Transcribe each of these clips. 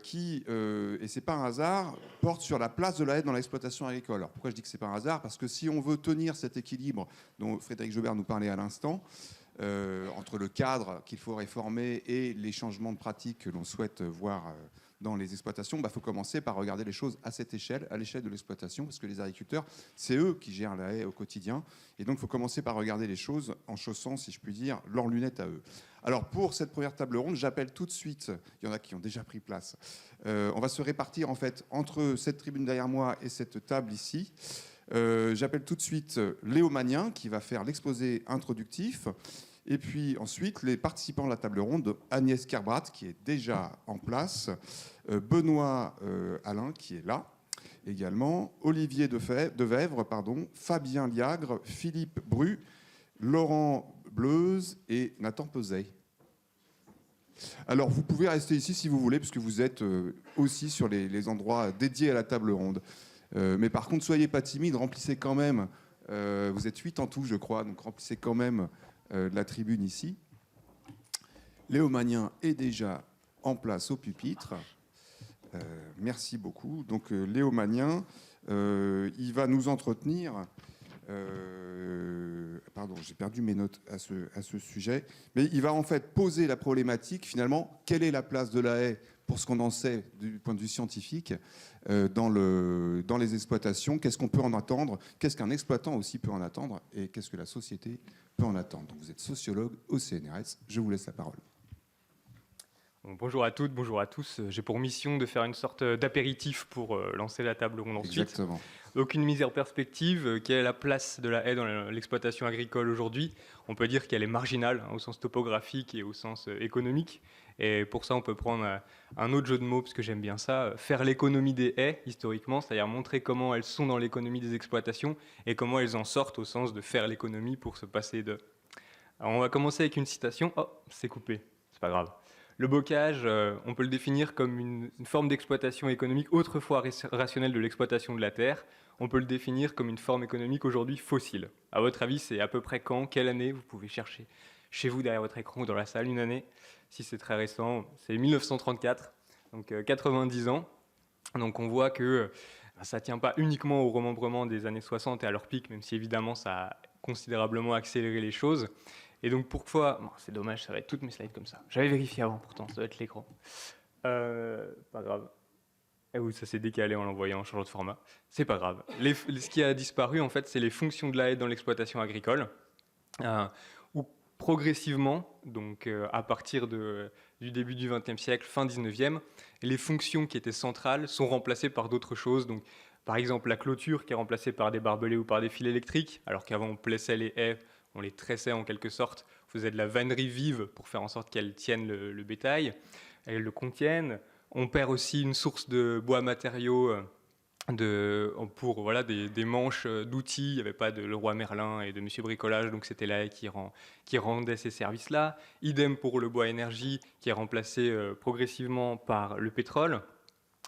qui, et c'est pas un hasard, porte sur la place de la haie dans l'exploitation agricole. Alors pourquoi je dis que c'est pas un hasard? Parce que si on veut tenir cet équilibre dont Frédéric Jobert nous parlait à l'instant, entre le cadre qu'il faut réformer et les changements de pratiques que l'on souhaite voir dans les exploitations, il faut commencer par regarder les choses à cette échelle, à l'échelle de l'exploitation, parce que les agriculteurs, c'est eux qui gèrent la haie au quotidien. Et donc, il faut commencer par regarder les choses en chaussant, si je puis dire, leurs lunettes à eux. Alors, pour cette première table ronde, j'appelle tout de suite, il y en a qui ont déjà pris place, on va se répartir en fait entre cette tribune derrière moi et cette table ici. J'appelle tout de suite Léo Magnien, qui va faire l'exposé introductif. Et puis ensuite, les participants de la table ronde, Agnès Kerbrat, qui est déjà en place, Benoît Alain, qui est là également, Olivier Devèvre, Fabien Liagre, Philippe Bru, Laurent Bleuze et Nathan Peset. Alors, vous pouvez rester ici si vous voulez, puisque vous êtes aussi sur les endroits dédiés à la table ronde. Mais par contre, soyez pas timides, remplissez quand même, vous êtes 8 en tout, je crois, donc remplissez quand même la tribune ici. Léo Magnien est déjà en place au pupitre. Merci beaucoup. Donc Léo Magnien, il va nous entretenir. Pardon, j'ai perdu mes notes à ce sujet. Mais il va en fait poser la problématique, finalement, quelle est la place de la haie pour ce qu'on en sait du point de vue scientifique dans les exploitations, qu'est-ce qu'on peut en attendre, qu'est-ce qu'un exploitant aussi peut en attendre et qu'est-ce que la société peut en attendre. Donc vous êtes sociologue au CNRS, je vous laisse la parole. Bonjour à toutes, bonjour à tous. J'ai pour mission de faire une sorte d'apéritif pour lancer la table ronde ensuite. Exactement. Donc une mise en perspective, quelle est la place de la haie dans l'exploitation agricole aujourd'hui? On peut dire qu'elle est marginale au sens topographique et au sens économique. Et pour ça, on peut prendre un autre jeu de mots, parce que j'aime bien ça, faire l'économie des haies historiquement, c'est-à-dire montrer comment elles sont dans l'économie des exploitations et comment elles en sortent au sens de faire l'économie pour se passer de... Alors on va commencer avec une citation. Oh, c'est coupé, c'est pas grave. Le bocage, on peut le définir comme une forme d'exploitation économique autrefois rationnelle de l'exploitation de la terre. On peut le définir comme une forme économique aujourd'hui fossile. À votre avis, c'est à peu près quand, quelle année? Vous pouvez chercher chez vous derrière votre écran ou dans la salle une année. Si c'est très récent, c'est 1934, donc 90 ans. Donc on voit que ça ne tient pas uniquement au remembrement des années 60 et à leur pic, même si évidemment ça a considérablement accéléré les choses. Et donc pourquoi... Bon, c'est dommage, ça va être toutes mes slides comme ça. J'avais vérifié avant pourtant, ça doit être l'écran. Pas grave. Et oui, ça s'est décalé en l'envoyant en changeant de format. C'est pas grave. Ce qui a disparu, en fait, c'est les fonctions de la haie dans l'exploitation agricole. Où progressivement, donc à partir du début du XXe siècle, fin XIXe, les fonctions qui étaient centrales sont remplacées par d'autres choses. Donc, par exemple, la clôture qui est remplacée par des barbelés ou par des fils électriques, alors qu'avant on plessait les haies, on les tressait en quelque sorte, on faisait de la vannerie vive pour faire en sorte qu'elles tiennent le bétail, elles le contiennent. On perd aussi une source de bois matériaux pour voilà, des manches d'outils. Il n'y avait pas de Leroy Merlin et de Monsieur Bricolage, donc c'était la haie qui rendait ces services-là. Idem pour le bois énergie qui est remplacé progressivement par le pétrole.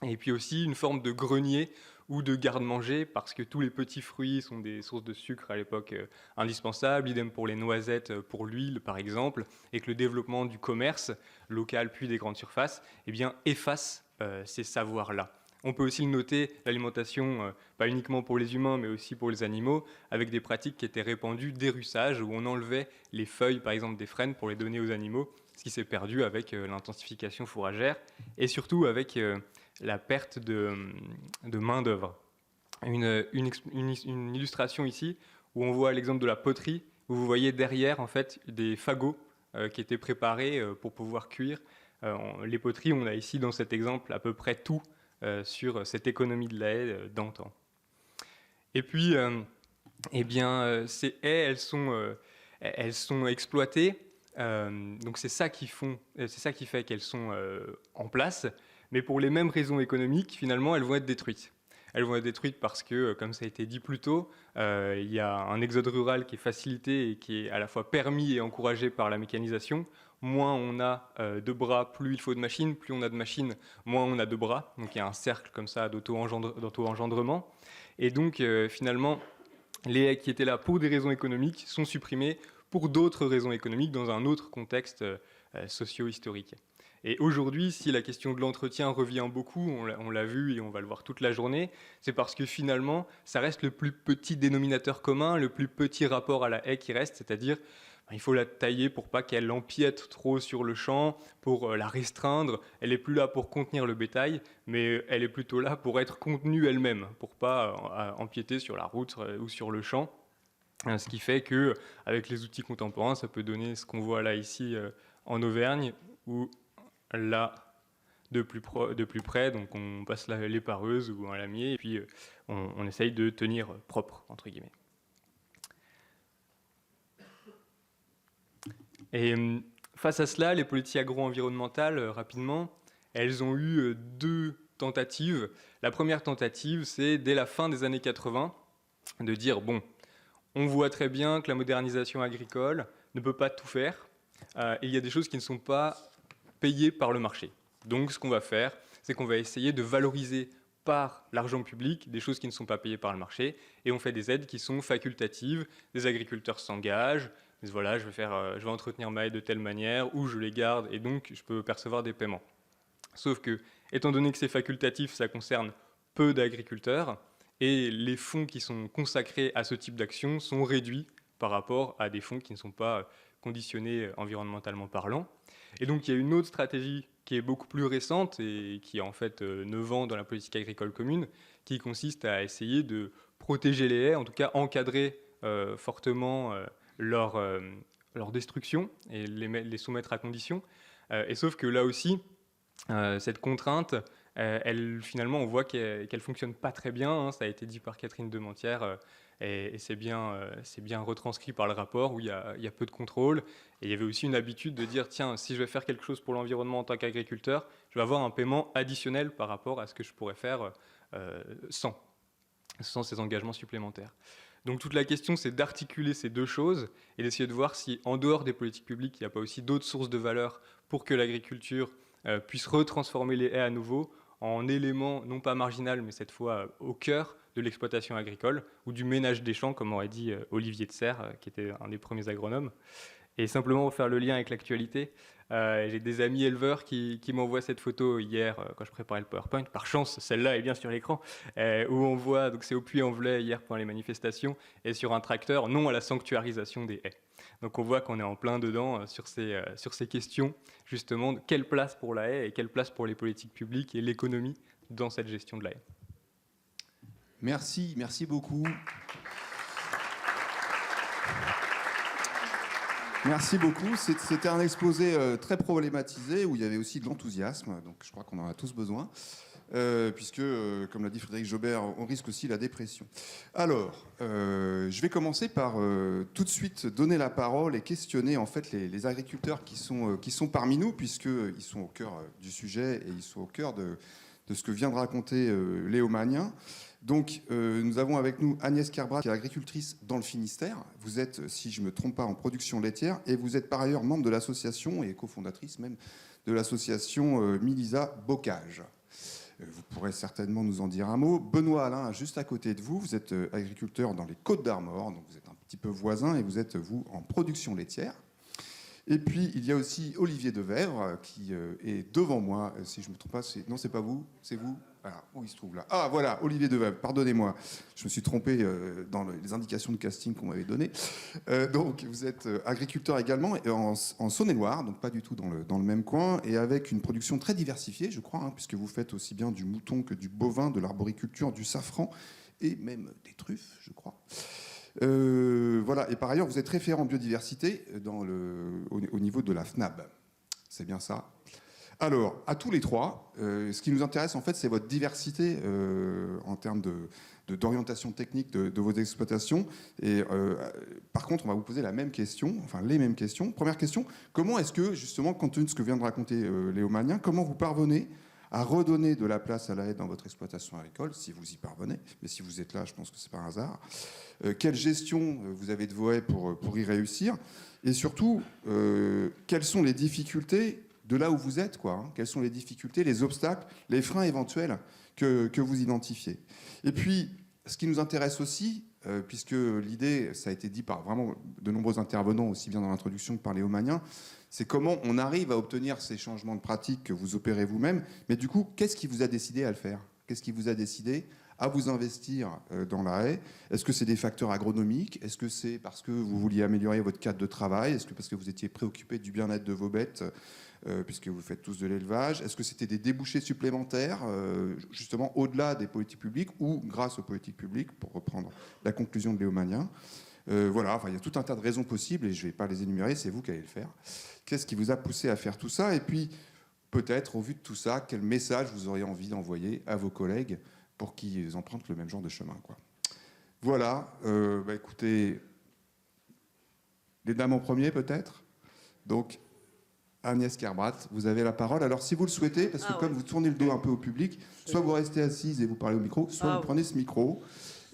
Et puis aussi une forme de grenier ou de garde-manger, parce que tous les petits fruits sont des sources de sucre à l'époque indispensables, idem pour les noisettes, pour l'huile par exemple, et que le développement du commerce local puis des grandes surfaces efface ces savoirs-là. On peut aussi le noter, l'alimentation, pas uniquement pour les humains, mais aussi pour les animaux, avec des pratiques qui étaient répandues, dérussage, où on enlevait les feuilles, par exemple, des frênes pour les donner aux animaux, ce qui s'est perdu avec l'intensification fourragère, et surtout avec la perte de main-d'œuvre. Une illustration ici, où on voit l'exemple de la poterie, où vous voyez derrière, en fait, des fagots qui étaient préparés pour pouvoir cuire. Les poteries, on a ici, dans cet exemple, à peu près tout sur cette économie de la haie d'antan. Et puis, ces haies, elles sont exploitées. Donc c'est ça qui fait qu'elles sont en place. Mais pour les mêmes raisons économiques, finalement, elles vont être détruites. Elles vont être détruites parce que, comme ça a été dit plus tôt, il y a un exode rural qui est facilité et qui est à la fois permis et encouragé par la mécanisation. Moins on a de bras, plus il faut de machines. Plus on a de machines, moins on a de bras. Donc il y a un cercle comme ça d'auto-engendrement. Et donc finalement, les haies qui étaient là pour des raisons économiques sont supprimées pour d'autres raisons économiques dans un autre contexte socio-historique. Et aujourd'hui, si la question de l'entretien revient beaucoup, on l'a vu et on va le voir toute la journée, c'est parce que finalement, ça reste le plus petit dénominateur commun, le plus petit rapport à la haie qui reste, c'est-à-dire il faut la tailler pour pas qu'elle empiète trop sur le champ, pour la restreindre. Elle n'est plus là pour contenir le bétail, mais elle est plutôt là pour être contenue elle-même, pour pas empiéter sur la route ou sur le champ. Ce qui fait qu'avec les outils contemporains, ça peut donner ce qu'on voit là ici en Auvergne, où là, de plus près, donc on passe les pareuses ou un lamier, et puis on essaye de tenir propre, entre guillemets. Et face à cela, les politiques agro-environnementales, rapidement, elles ont eu deux tentatives. La première tentative, c'est dès la fin des années 80, de dire, bon, on voit très bien que la modernisation agricole ne peut pas tout faire, et il y a des choses qui ne sont pas payées par le marché. Donc ce qu'on va faire, c'est qu'on va essayer de valoriser par l'argent public des choses qui ne sont pas payées par le marché, et on fait des aides qui sont facultatives, des agriculteurs s'engagent, disent voilà, je vais entretenir ma haie de telle manière, ou je les garde, et donc je peux percevoir des paiements. Sauf que, étant donné que c'est facultatif, ça concerne peu d'agriculteurs, et les fonds qui sont consacrés à ce type d'action sont réduits par rapport à des fonds qui ne sont pas conditionnés environnementalement parlant. Et donc il y a une autre stratégie qui est beaucoup plus récente et qui est en fait 9 ans dans la politique agricole commune, qui consiste à essayer de protéger les haies, en tout cas encadrer fortement leur destruction et les soumettre à conditions. Et sauf que là aussi, cette contrainte, finalement, on voit qu'elle ne fonctionne pas très bien. Hein, ça a été dit par Catherine Dementière, et c'est bien retranscrit par le rapport où il y a peu de contrôle. Et il y avait aussi une habitude de dire, tiens, si je vais faire quelque chose pour l'environnement en tant qu'agriculteur, je vais avoir un paiement additionnel par rapport à ce que je pourrais faire sans ces engagements supplémentaires. Donc toute la question, c'est d'articuler ces deux choses et d'essayer de voir si, en dehors des politiques publiques, il n'y a pas aussi d'autres sources de valeur pour que l'agriculture puisse retransformer les haies à nouveau en élément non pas marginal, mais cette fois au cœur de l'exploitation agricole ou du ménage des champs, comme aurait dit Olivier de Serres, qui était un des premiers agronomes. Et simplement pour faire le lien avec l'actualité, j'ai des amis éleveurs qui m'envoient cette photo hier quand je préparais le PowerPoint. Par chance, celle-là est bien sur l'écran, où on voit, donc c'est au Puy-en-Velay hier pendant les manifestations, et sur un tracteur, non à la sanctuarisation des haies. Donc on voit qu'on est en plein dedans sur ces questions, justement, de quelle place pour la haie et quelle place pour les politiques publiques et l'économie dans cette gestion de la haie. Merci beaucoup. Merci beaucoup. C'était un exposé très problématisé où il y avait aussi de l'enthousiasme, donc je crois qu'on en a tous besoin, puisque, comme l'a dit Frédéric Jobert, on risque aussi la dépression. Alors, je vais commencer par tout de suite donner la parole et questionner en fait les agriculteurs qui sont parmi nous, puisqu'ils sont au cœur du sujet et ils sont au cœur de ce que vient de raconter Léo Magnin. Donc, nous avons avec nous Agnès Kerbrat, qui est agricultrice dans le Finistère. Vous êtes, si je ne me trompe pas, en production laitière et vous êtes par ailleurs membre de l'association et cofondatrice même de l'association Milisa Bocage. Vous pourrez certainement nous en dire un mot. Benoît Alain, juste à côté de vous, vous êtes agriculteur dans les Côtes-d'Armor, donc vous êtes un petit peu voisin et vous êtes, vous, en production laitière. Et puis, il y a aussi Olivier Devèvre qui est devant moi, si je ne me trompe pas. Non, c'est pas vous, c'est vous. Alors, où il se trouve là? Ah, voilà, Olivier Devèvre, pardonnez-moi. Je me suis trompé dans les indications de casting qu'on m'avait données. Donc, vous êtes agriculteur également en Saône-et-Loire, donc pas du tout dans le même coin, et avec une production très diversifiée, je crois, puisque vous faites aussi bien du mouton que du bovin, de l'arboriculture, du safran, et même des truffes, je crois. Voilà. Et par ailleurs, vous êtes référent biodiversité au niveau de la FNAB. C'est bien ça. Alors, à tous les trois, ce qui nous intéresse, en fait, c'est votre diversité en termes d'orientation technique de vos exploitations. Et par contre, on va vous poser les mêmes questions. Première question, comment est-ce que, justement, compte tenu de ce que vient de raconter Léo Magnin, comment vous parvenez à redonner de la place à la haie dans votre exploitation agricole, si vous y parvenez, mais si vous êtes là, je pense que c'est pas un hasard. Quelle gestion vous avez de vos haies pour y réussir? Et surtout, quelles sont les difficultés de là où vous êtes, Quelles sont les difficultés, les obstacles, les freins éventuels que vous identifiez? Et puis, ce qui nous intéresse aussi, puisque l'idée, ça a été dit par vraiment de nombreux intervenants, aussi bien dans l'introduction que par Léo Magnin, C'est comment on arrive à obtenir ces changements de pratique que vous opérez vous-même. Mais du coup, qu'est-ce qui vous a décidé à le faire? Qu'est-ce qui vous a décidé à vous investir dans la haie? Est-ce que c'est des facteurs agronomiques? Est-ce que c'est parce que vous vouliez améliorer votre cadre de travail? Est-ce que parce que vous étiez préoccupé du bien-être de vos bêtes, puisque vous faites tous de l'élevage? Est-ce que c'était des débouchés supplémentaires, justement au-delà des politiques publiques ou grâce aux politiques publiques, pour reprendre la conclusion de Léo Magnien? Voilà, enfin, il y a tout un tas de raisons possibles et je ne vais pas les énumérer, c'est vous qui allez le faire. Qu'est-ce qui vous a poussé à faire tout ça? Et puis, peut-être, au vu de tout ça, quel message vous auriez envie d'envoyer à vos collègues pour qu'ils empruntent le même genre de chemin, quoi. Voilà, écoutez, les dames en premier, peut-être. Donc, Agnès Kerbrat, vous avez la parole. Alors, si vous le souhaitez, parce que comme vous tournez le dos un peu au public, soit vous restez assise et vous parlez au micro, soit vous prenez ce micro.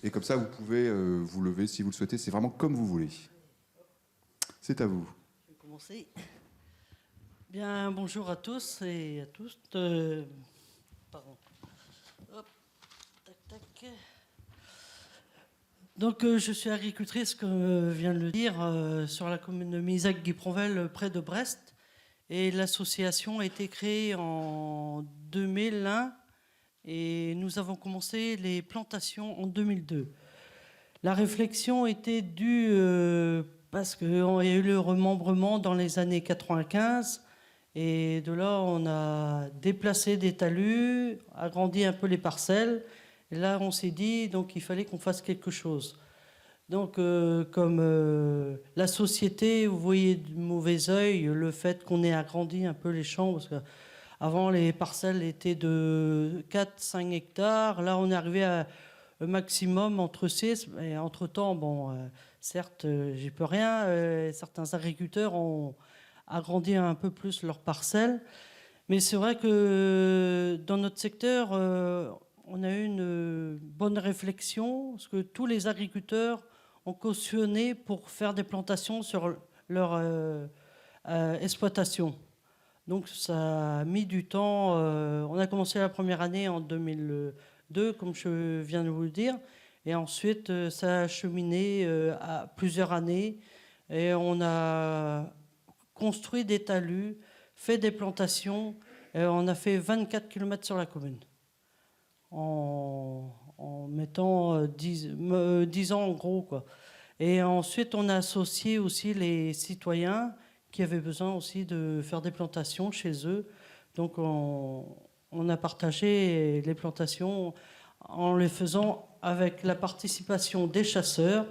Et comme ça, vous pouvez vous lever si vous le souhaitez. C'est vraiment comme vous voulez. C'est à vous. Je vais commencer. Bien, bonjour à tous et à toutes. Pardon. Hop, tac, tac. Donc, je suis agricultrice, comme vient de le dire, sur la commune de Misac-Guipronvel, près de Brest. Et l'association a été créée en 2001. Et nous avons commencé les plantations en 2002. La réflexion était due parce qu'il y a eu le remembrement dans les années 95. Et de là, on a déplacé des talus, agrandi un peu les parcelles. Et là, on s'est dit donc il fallait qu'on fasse quelque chose. Donc, comme la société, vous voyez de mauvais œil le fait qu'on ait agrandi un peu les champs, parce que avant, les parcelles étaient de 4-5 hectares. Là, on est arrivé à un maximum entre 6. Et entre-temps, bon, certes, j'y peux rien. Certains agriculteurs ont agrandi un peu plus leurs parcelles. Mais c'est vrai que dans notre secteur, on a eu une bonne réflexion, parce que tous les agriculteurs ont cautionné pour faire des plantations sur leur exploitation. Donc ça a mis du temps. On a commencé la première année en 2002, comme je viens de vous le dire. Et ensuite, ça a cheminé à plusieurs années. Et on a construit des talus, fait des plantations. Et on a fait 24 km sur la commune. En mettant 10 ans en gros, quoi. Et ensuite, on a associé aussi les citoyens qui avaient besoin aussi de faire des plantations chez eux. Donc on a partagé les plantations en les faisant avec la participation des chasseurs,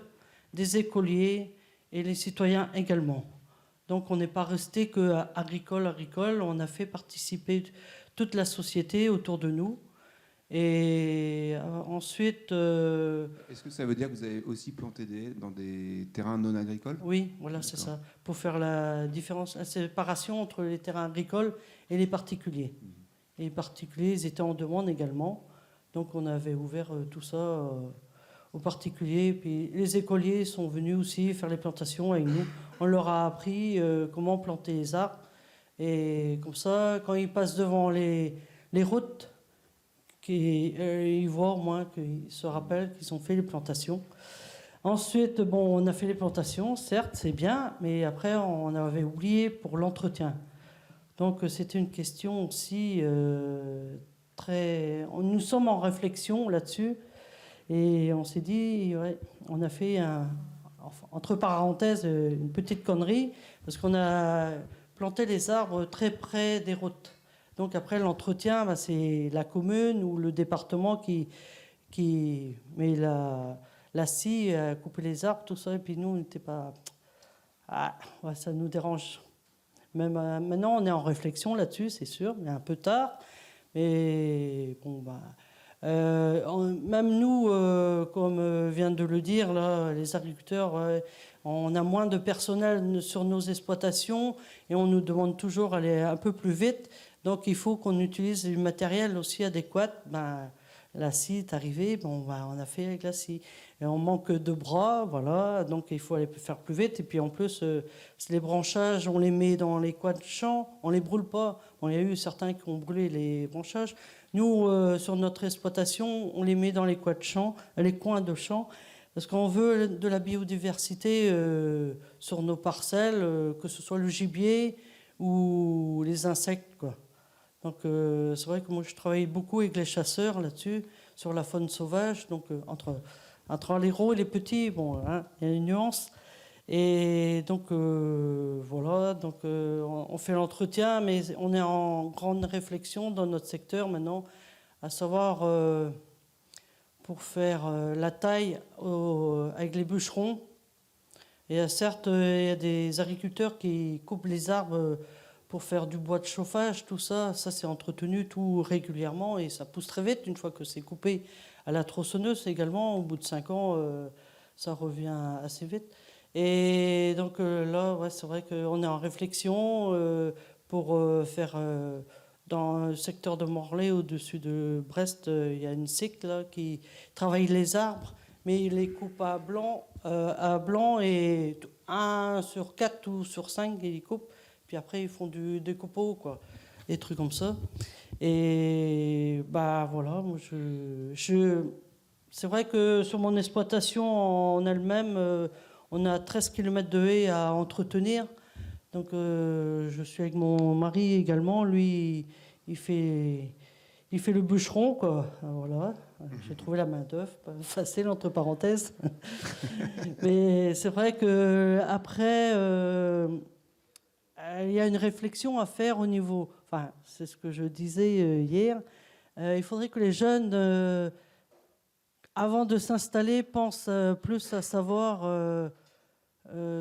des écoliers et les citoyens également. Donc on n'est pas resté que agricole, on a fait participer toute la société autour de nous. Et ensuite... Est-ce que ça veut dire que vous avez aussi planté dans des terrains non agricoles? Oui, voilà, c'est ça. Pour faire la différence, la séparation entre les terrains agricoles et les particuliers. Et les particuliers, ils étaient en demande également. Donc on avait ouvert tout ça aux particuliers. Puis les écoliers sont venus aussi faire les plantations avec nous. On leur a appris comment planter les arbres. Et comme ça, quand ils passent devant les routes, ils voient au moins qu'ils se rappellent qu'ils ont fait les plantations. Ensuite, bon, on a fait les plantations, certes, c'est bien, mais après, on avait oublié pour l'entretien. Donc, c'était une question aussi très... Nous sommes en réflexion là-dessus, et on s'est dit, ouais, on a fait, entre parenthèses, une petite connerie, parce qu'on a planté les arbres très près des routes. Donc après l'entretien, c'est la commune ou le département qui met la scie à couper les arbres, tout ça. Et puis nous, on n'était pas... Ah, ouais, ça nous dérange. Même maintenant, on est en réflexion là-dessus, c'est sûr, mais un peu tard. Mais bon, même nous, comme vient de le dire, là, les agriculteurs, on a moins de personnel sur nos exploitations et on nous demande toujours d'aller un peu plus vite. Donc il faut qu'on utilise du matériel aussi adéquat. La scie est arrivée, on a fait avec la scie. Et on manque de bras, voilà, donc il faut aller faire plus vite. Et puis en plus, les branchages, on les met dans les coins de champ, on ne les brûle pas. Bon, il y a eu certains qui ont brûlé les branchages. Nous, sur notre exploitation, on les met dans les coins de champ, parce qu'on veut de la biodiversité sur nos parcelles, que ce soit le gibier, ou les insectes, quoi. Donc c'est vrai que moi je travaille beaucoup avec les chasseurs là-dessus, sur la faune sauvage, donc entre les gros et les petits, bon, hein, il y a une nuance. Et donc voilà, donc on fait l'entretien, mais on est en grande réflexion dans notre secteur maintenant, à savoir pour faire la taille avec les bûcherons. Et certes, il y a des agriculteurs qui coupent les arbres pour faire du bois de chauffage, tout ça. Ça, c'est entretenu tout régulièrement et ça pousse très vite une fois que c'est coupé à la tronçonneuse également. Au bout de 5 ans, ça revient assez vite. Et donc là, ouais, c'est vrai qu'on est en réflexion pour faire... dans le secteur de Morlaix, au-dessus de Brest, il y a une SIC là, qui travaille les arbres, mais il les coupe à blanc et 1 sur 4 ou sur 5, ils les coupent. Puis après, ils font du découpage, quoi, des trucs comme ça. Et bah voilà, moi, c'est vrai que sur mon exploitation en elle-même, on a 13 km de haies à entretenir. Donc je suis avec mon mari également. Lui, il fait le bûcheron, quoi. Voilà. J'ai trouvé la main-d'œuvre, pas facile entre parenthèses. Mais c'est vrai que après, il y a une réflexion à faire au niveau. Enfin, c'est ce que je disais hier. Il faudrait que les jeunes, avant de s'installer, pensent plus à savoir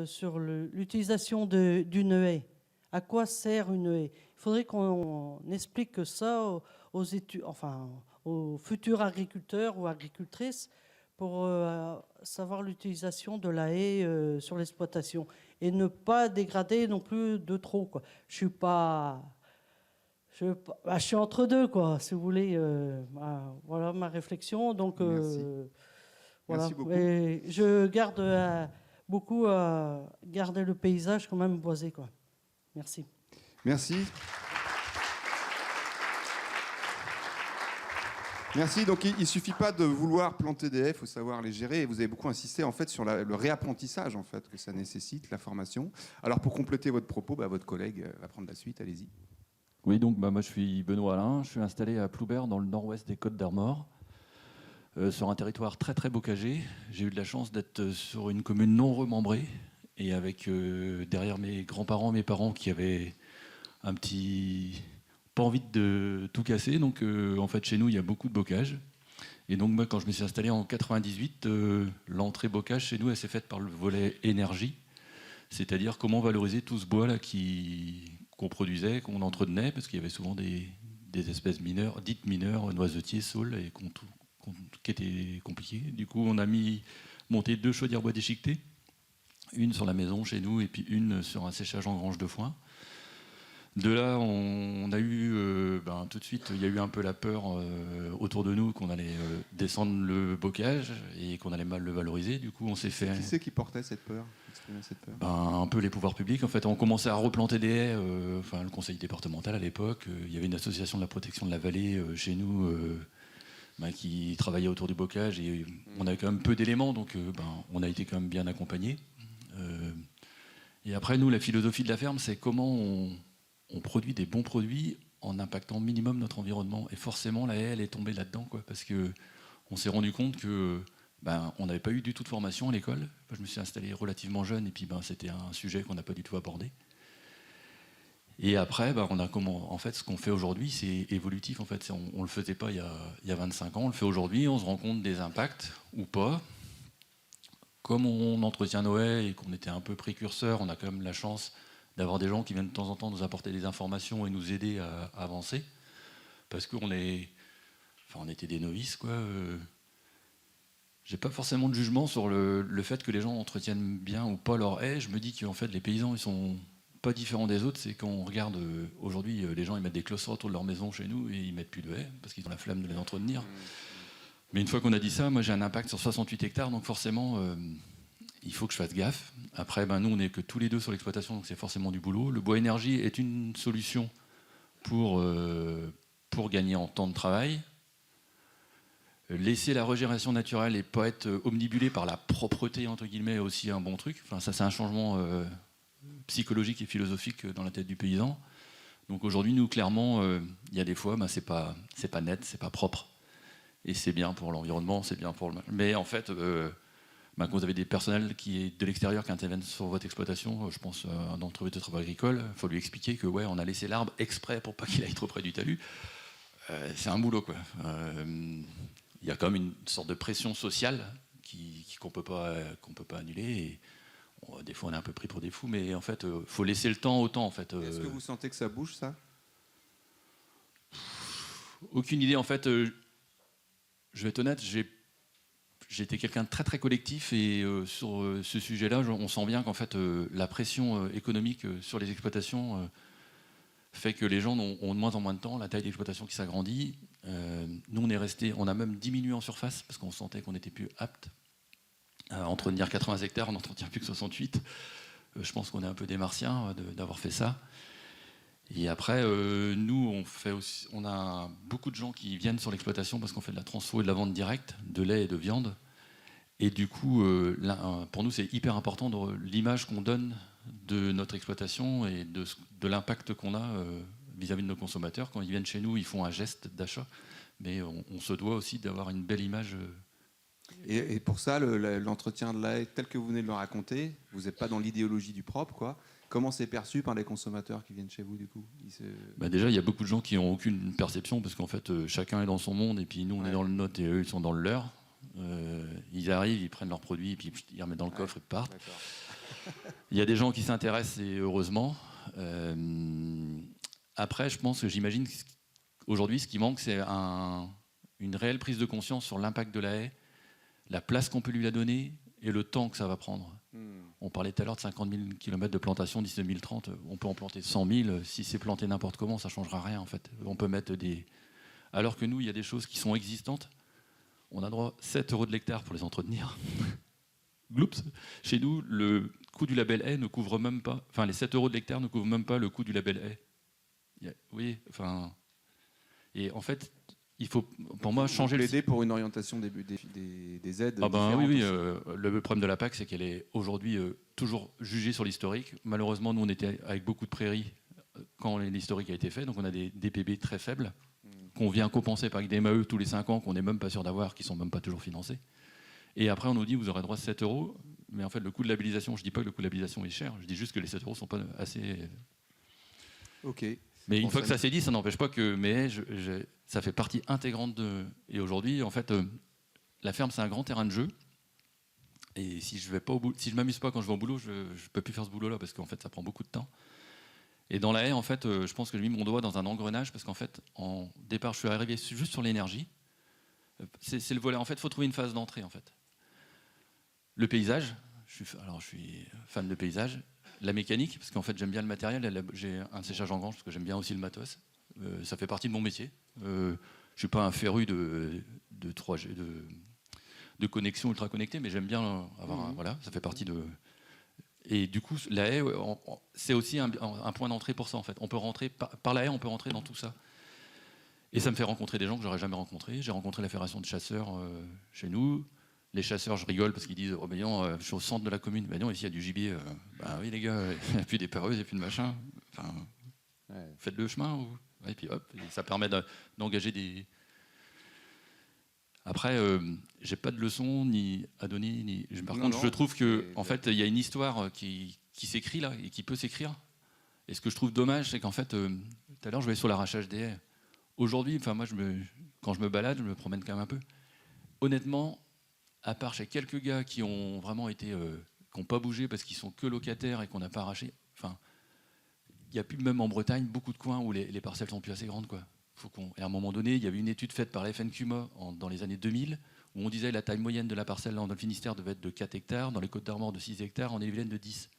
sur l'utilisation d'une haie. À quoi sert une haie? Il faudrait qu'on explique ça aux futurs agriculteurs ou agricultrices pour savoir l'utilisation de la haie sur l'exploitation et ne pas dégrader non plus de trop, quoi. Je suis entre deux, quoi, si vous voulez. Voilà ma réflexion. Donc, Merci. voilà. Merci beaucoup. Et je garde beaucoup à garder le paysage quand même boisé, quoi. Merci. Merci. Merci. Donc, il ne suffit pas de vouloir planter des haies, il faut savoir les gérer. Et vous avez beaucoup insisté en fait sur le réapprentissage en fait que ça nécessite, la formation. Alors, pour compléter votre propos, votre collègue va prendre la suite. Allez-y. Oui, donc moi je suis Benoît Alain, je suis installé à Ploubert dans le nord-ouest des Côtes d'Armor, sur un territoire très très bocagé. J'ai eu de la chance d'être sur une commune non remembrée et avec derrière mes grands-parents, mes parents qui avaient un petit... pas envie de tout casser. Donc en fait chez nous il y a beaucoup de bocage. Et donc moi quand je me suis installé en 98, l'entrée bocage chez nous elle s'est faite par le volet énergie. C'est-à-dire comment valoriser tout ce bois là qu'on produisait, qu'on entretenait, parce qu'il y avait souvent des espèces mineures, dites mineures, noisetiers, saules, et qui étaient compliquées. Du coup, on a monté 2 chaudières bois déchiquetées, une sur la maison chez nous, et puis une sur un séchage en grange de foin. De là, on a eu, tout de suite, il y a eu un peu la peur autour de nous qu'on allait descendre le bocage et qu'on allait mal le valoriser. Du coup, on s'est fait... Qui c'est qui portait cette peur, exprimait cette peur? Un peu les pouvoirs publics. En fait, on commençait à replanter des haies. Le conseil départemental à l'époque, il y avait une association de la protection de la vallée chez nous qui travaillait autour du bocage et on avait quand même peu d'éléments, donc on a été quand même bien accompagnés. Et après, nous, la philosophie de la ferme, c'est comment on produit des bons produits en impactant au minimum notre environnement. Et forcément, la haie, elle est tombée là-dedans, quoi, parce qu'on s'est rendu compte que on n'avait pas eu du tout de formation à l'école. Je me suis installé relativement jeune, et puis c'était un sujet qu'on n'a pas du tout abordé. Et après, en fait, ce qu'on fait aujourd'hui, c'est évolutif. En fait, on ne le faisait pas il y a 25 ans, on le fait aujourd'hui, on se rend compte des impacts, ou pas. Comme on entretient nos haies et qu'on était un peu précurseur, on a quand même la chance d'avoir des gens qui viennent de temps en temps nous apporter des informations et nous aider à avancer. Parce qu'on était des novices, quoi. J'ai pas forcément de jugement sur le fait que les gens entretiennent bien ou pas leur haie. Je me dis qu'en fait, les paysans, ils sont pas différents des autres. C'est quand on regarde, aujourd'hui, les gens, ils mettent des cloîtres autour de leur maison chez nous et ils mettent plus de haies parce qu'ils ont la flemme de les entretenir. Mais une fois qu'on a dit ça, moi, j'ai un impact sur 68 hectares, donc forcément... il faut que je fasse gaffe. Après, nous, on n'est que tous les deux sur l'exploitation, donc c'est forcément du boulot. Le bois énergie est une solution pour gagner en temps de travail. Laisser la régénération naturelle et pas être omnibulé par la propreté, entre guillemets, est aussi un bon truc. Enfin, ça, c'est un changement psychologique et philosophique dans la tête du paysan. Donc aujourd'hui, nous, clairement, il y a des fois, c'est pas net, c'est pas propre. Et c'est bien pour l'environnement, c'est bien pour le... Mais en fait, quand vous avez des personnels de l'extérieur qui interviennent sur votre exploitation, je pense à un entreprise de travaux agricoles, il faut lui expliquer que on a laissé l'arbre exprès pour pas qu'il aille trop près du talus. C'est un boulot, quoi. Il y a quand même une sorte de pression sociale qu'on peut pas annuler. Et des fois, on est un peu pris pour des fous, mais en fait, faut laisser le temps au temps. En fait. Est-ce que vous sentez que ça bouge, ça? Aucune idée. En fait, je vais être honnête, j'ai été quelqu'un de très très collectif et sur ce sujet-là, on sent bien qu'en fait, la pression économique sur les exploitations fait que les gens ont de moins en moins de temps, la taille d'exploitation qui s'agrandit. Nous, on a même diminué en surface parce qu'on sentait qu'on n'était plus apte à entretenir 80 hectares, on n'entretient plus que 68. Je pense qu'on est un peu des martiens d'avoir fait ça. Et après, nous, on a beaucoup de gens qui viennent sur l'exploitation parce qu'on fait de la transfo et de la vente directe, de lait et de viande. Et du coup, pour nous, c'est hyper important l'image qu'on donne de notre exploitation et de l'impact qu'on a vis-à-vis de nos consommateurs. Quand ils viennent chez nous, ils font un geste d'achat, mais on se doit aussi d'avoir une belle image. Et pour ça, l'entretien de la haie, tel que vous venez de le raconter, vous n'êtes pas dans l'idéologie du propre, quoi. Comment c'est perçu par les consommateurs qui viennent chez vous, du coup? Déjà, il y a beaucoup de gens qui n'ont aucune perception, parce qu'en fait, chacun est dans son monde, et puis nous, on est dans le nôtre, et eux, ils sont dans le leur. Ils arrivent, ils prennent leurs produits, et puis ils remettent dans le coffre et partent. Il y a des gens qui s'intéressent, et heureusement. Après, je pense que j'imagine qu'aujourd'hui, ce qui manque, c'est une réelle prise de conscience sur l'impact de la haie, la place qu'on peut lui la donner, et le temps que ça va prendre. On parlait tout à l'heure de 50 000 km de plantation d'ici 2030. On peut en planter 100 000. Si c'est planté n'importe comment, ça ne changera rien, en fait. On peut mettre des... Alors que nous, il y a des choses qui sont existantes. On a droit à 7 € de l'hectare pour les entretenir. Gloups. Chez nous, le coût du label haie ne couvre même pas... Enfin, les 7 € de l'hectare ne couvrent même pas le coût du label haie. Oui, enfin... Et en fait... Il faut, pour moi, changer l'aider pour une orientation des aides. Oui. Le problème de la PAC, c'est qu'elle est aujourd'hui toujours jugée sur l'historique. Malheureusement, nous, on était avec beaucoup de prairies quand l'historique a été fait, donc on a des DPB très faibles qu'on vient compenser par des MAE tous les 5 ans qu'on n'est même pas sûr d'avoir, qui ne sont même pas toujours financés. Et après, on nous dit vous aurez droit à 7 €, mais en fait, le coût de labellisation, je ne dis pas que le coût de labellisation est cher, je dis juste que les 7 € ne sont pas assez. Ok. Mais une fois que ça s'est dit, ça n'empêche pas que ça fait partie intégrante de... Et aujourd'hui, en fait, la ferme, c'est un grand terrain de jeu. Et si je ne m'amuse pas quand je vais au boulot, je ne peux plus faire ce boulot-là parce qu'en fait, ça prend beaucoup de temps. Et dans la haie, en fait, je pense que j'ai mis mon doigt dans un engrenage parce qu'en fait, en départ, je suis arrivé juste sur l'énergie. C'est le volet. En fait, il faut trouver une phase d'entrée, en fait. Le paysage. Je suis fan de paysage. La mécanique, parce qu'en fait j'aime bien le matériel, j'ai un séchage en grange parce que j'aime bien aussi le matos. Ça fait partie de mon métier. Je ne suis pas un féru de 3G, de connexion ultra connectée, mais j'aime bien avoir voilà, ça fait partie de... Et du coup, la haie, c'est aussi un point d'entrée pour ça, en fait. On peut rentrer, par la haie, on peut rentrer dans tout ça. Et ça me fait rencontrer des gens que j'aurais jamais rencontrés. J'ai rencontré la fédération de chasseurs chez nous. Les chasseurs, je rigole parce qu'ils disent oh, ben non, je suis au centre de la commune. Ben non, ici il y a du gibier. Oui, les gars, il n'y a plus des perreuses, il n'y a plus de machin. Enfin, faites le chemin. Et puis hop, ça permet d'engager des. Après, j'ai pas de leçons ni à donner. Par contre, je trouve que en fait, il y a une histoire qui s'écrit là et qui peut s'écrire. Et ce que je trouve dommage, c'est qu'en fait, tout à l'heure, je vais sur l'arrachage des haies. Aujourd'hui, enfin moi, quand je me balade, je me promène quand même un peu. Honnêtement. À part chez quelques gars qui ont vraiment été, qui n'ont pas bougé parce qu'ils sont que locataires et qu'on n'a pas arraché. Enfin, il n'y a plus même en Bretagne beaucoup de coins où les parcelles sont plus assez grandes, quoi. Et à un moment donné, il y avait une étude faite par la FNQMA dans les années 2000 où on disait que la taille moyenne de la parcelle dans le Finistère devait être de 4 hectares, dans les Côtes-d'Armor de 6 hectares, en Ille-et-Vilaine de 10.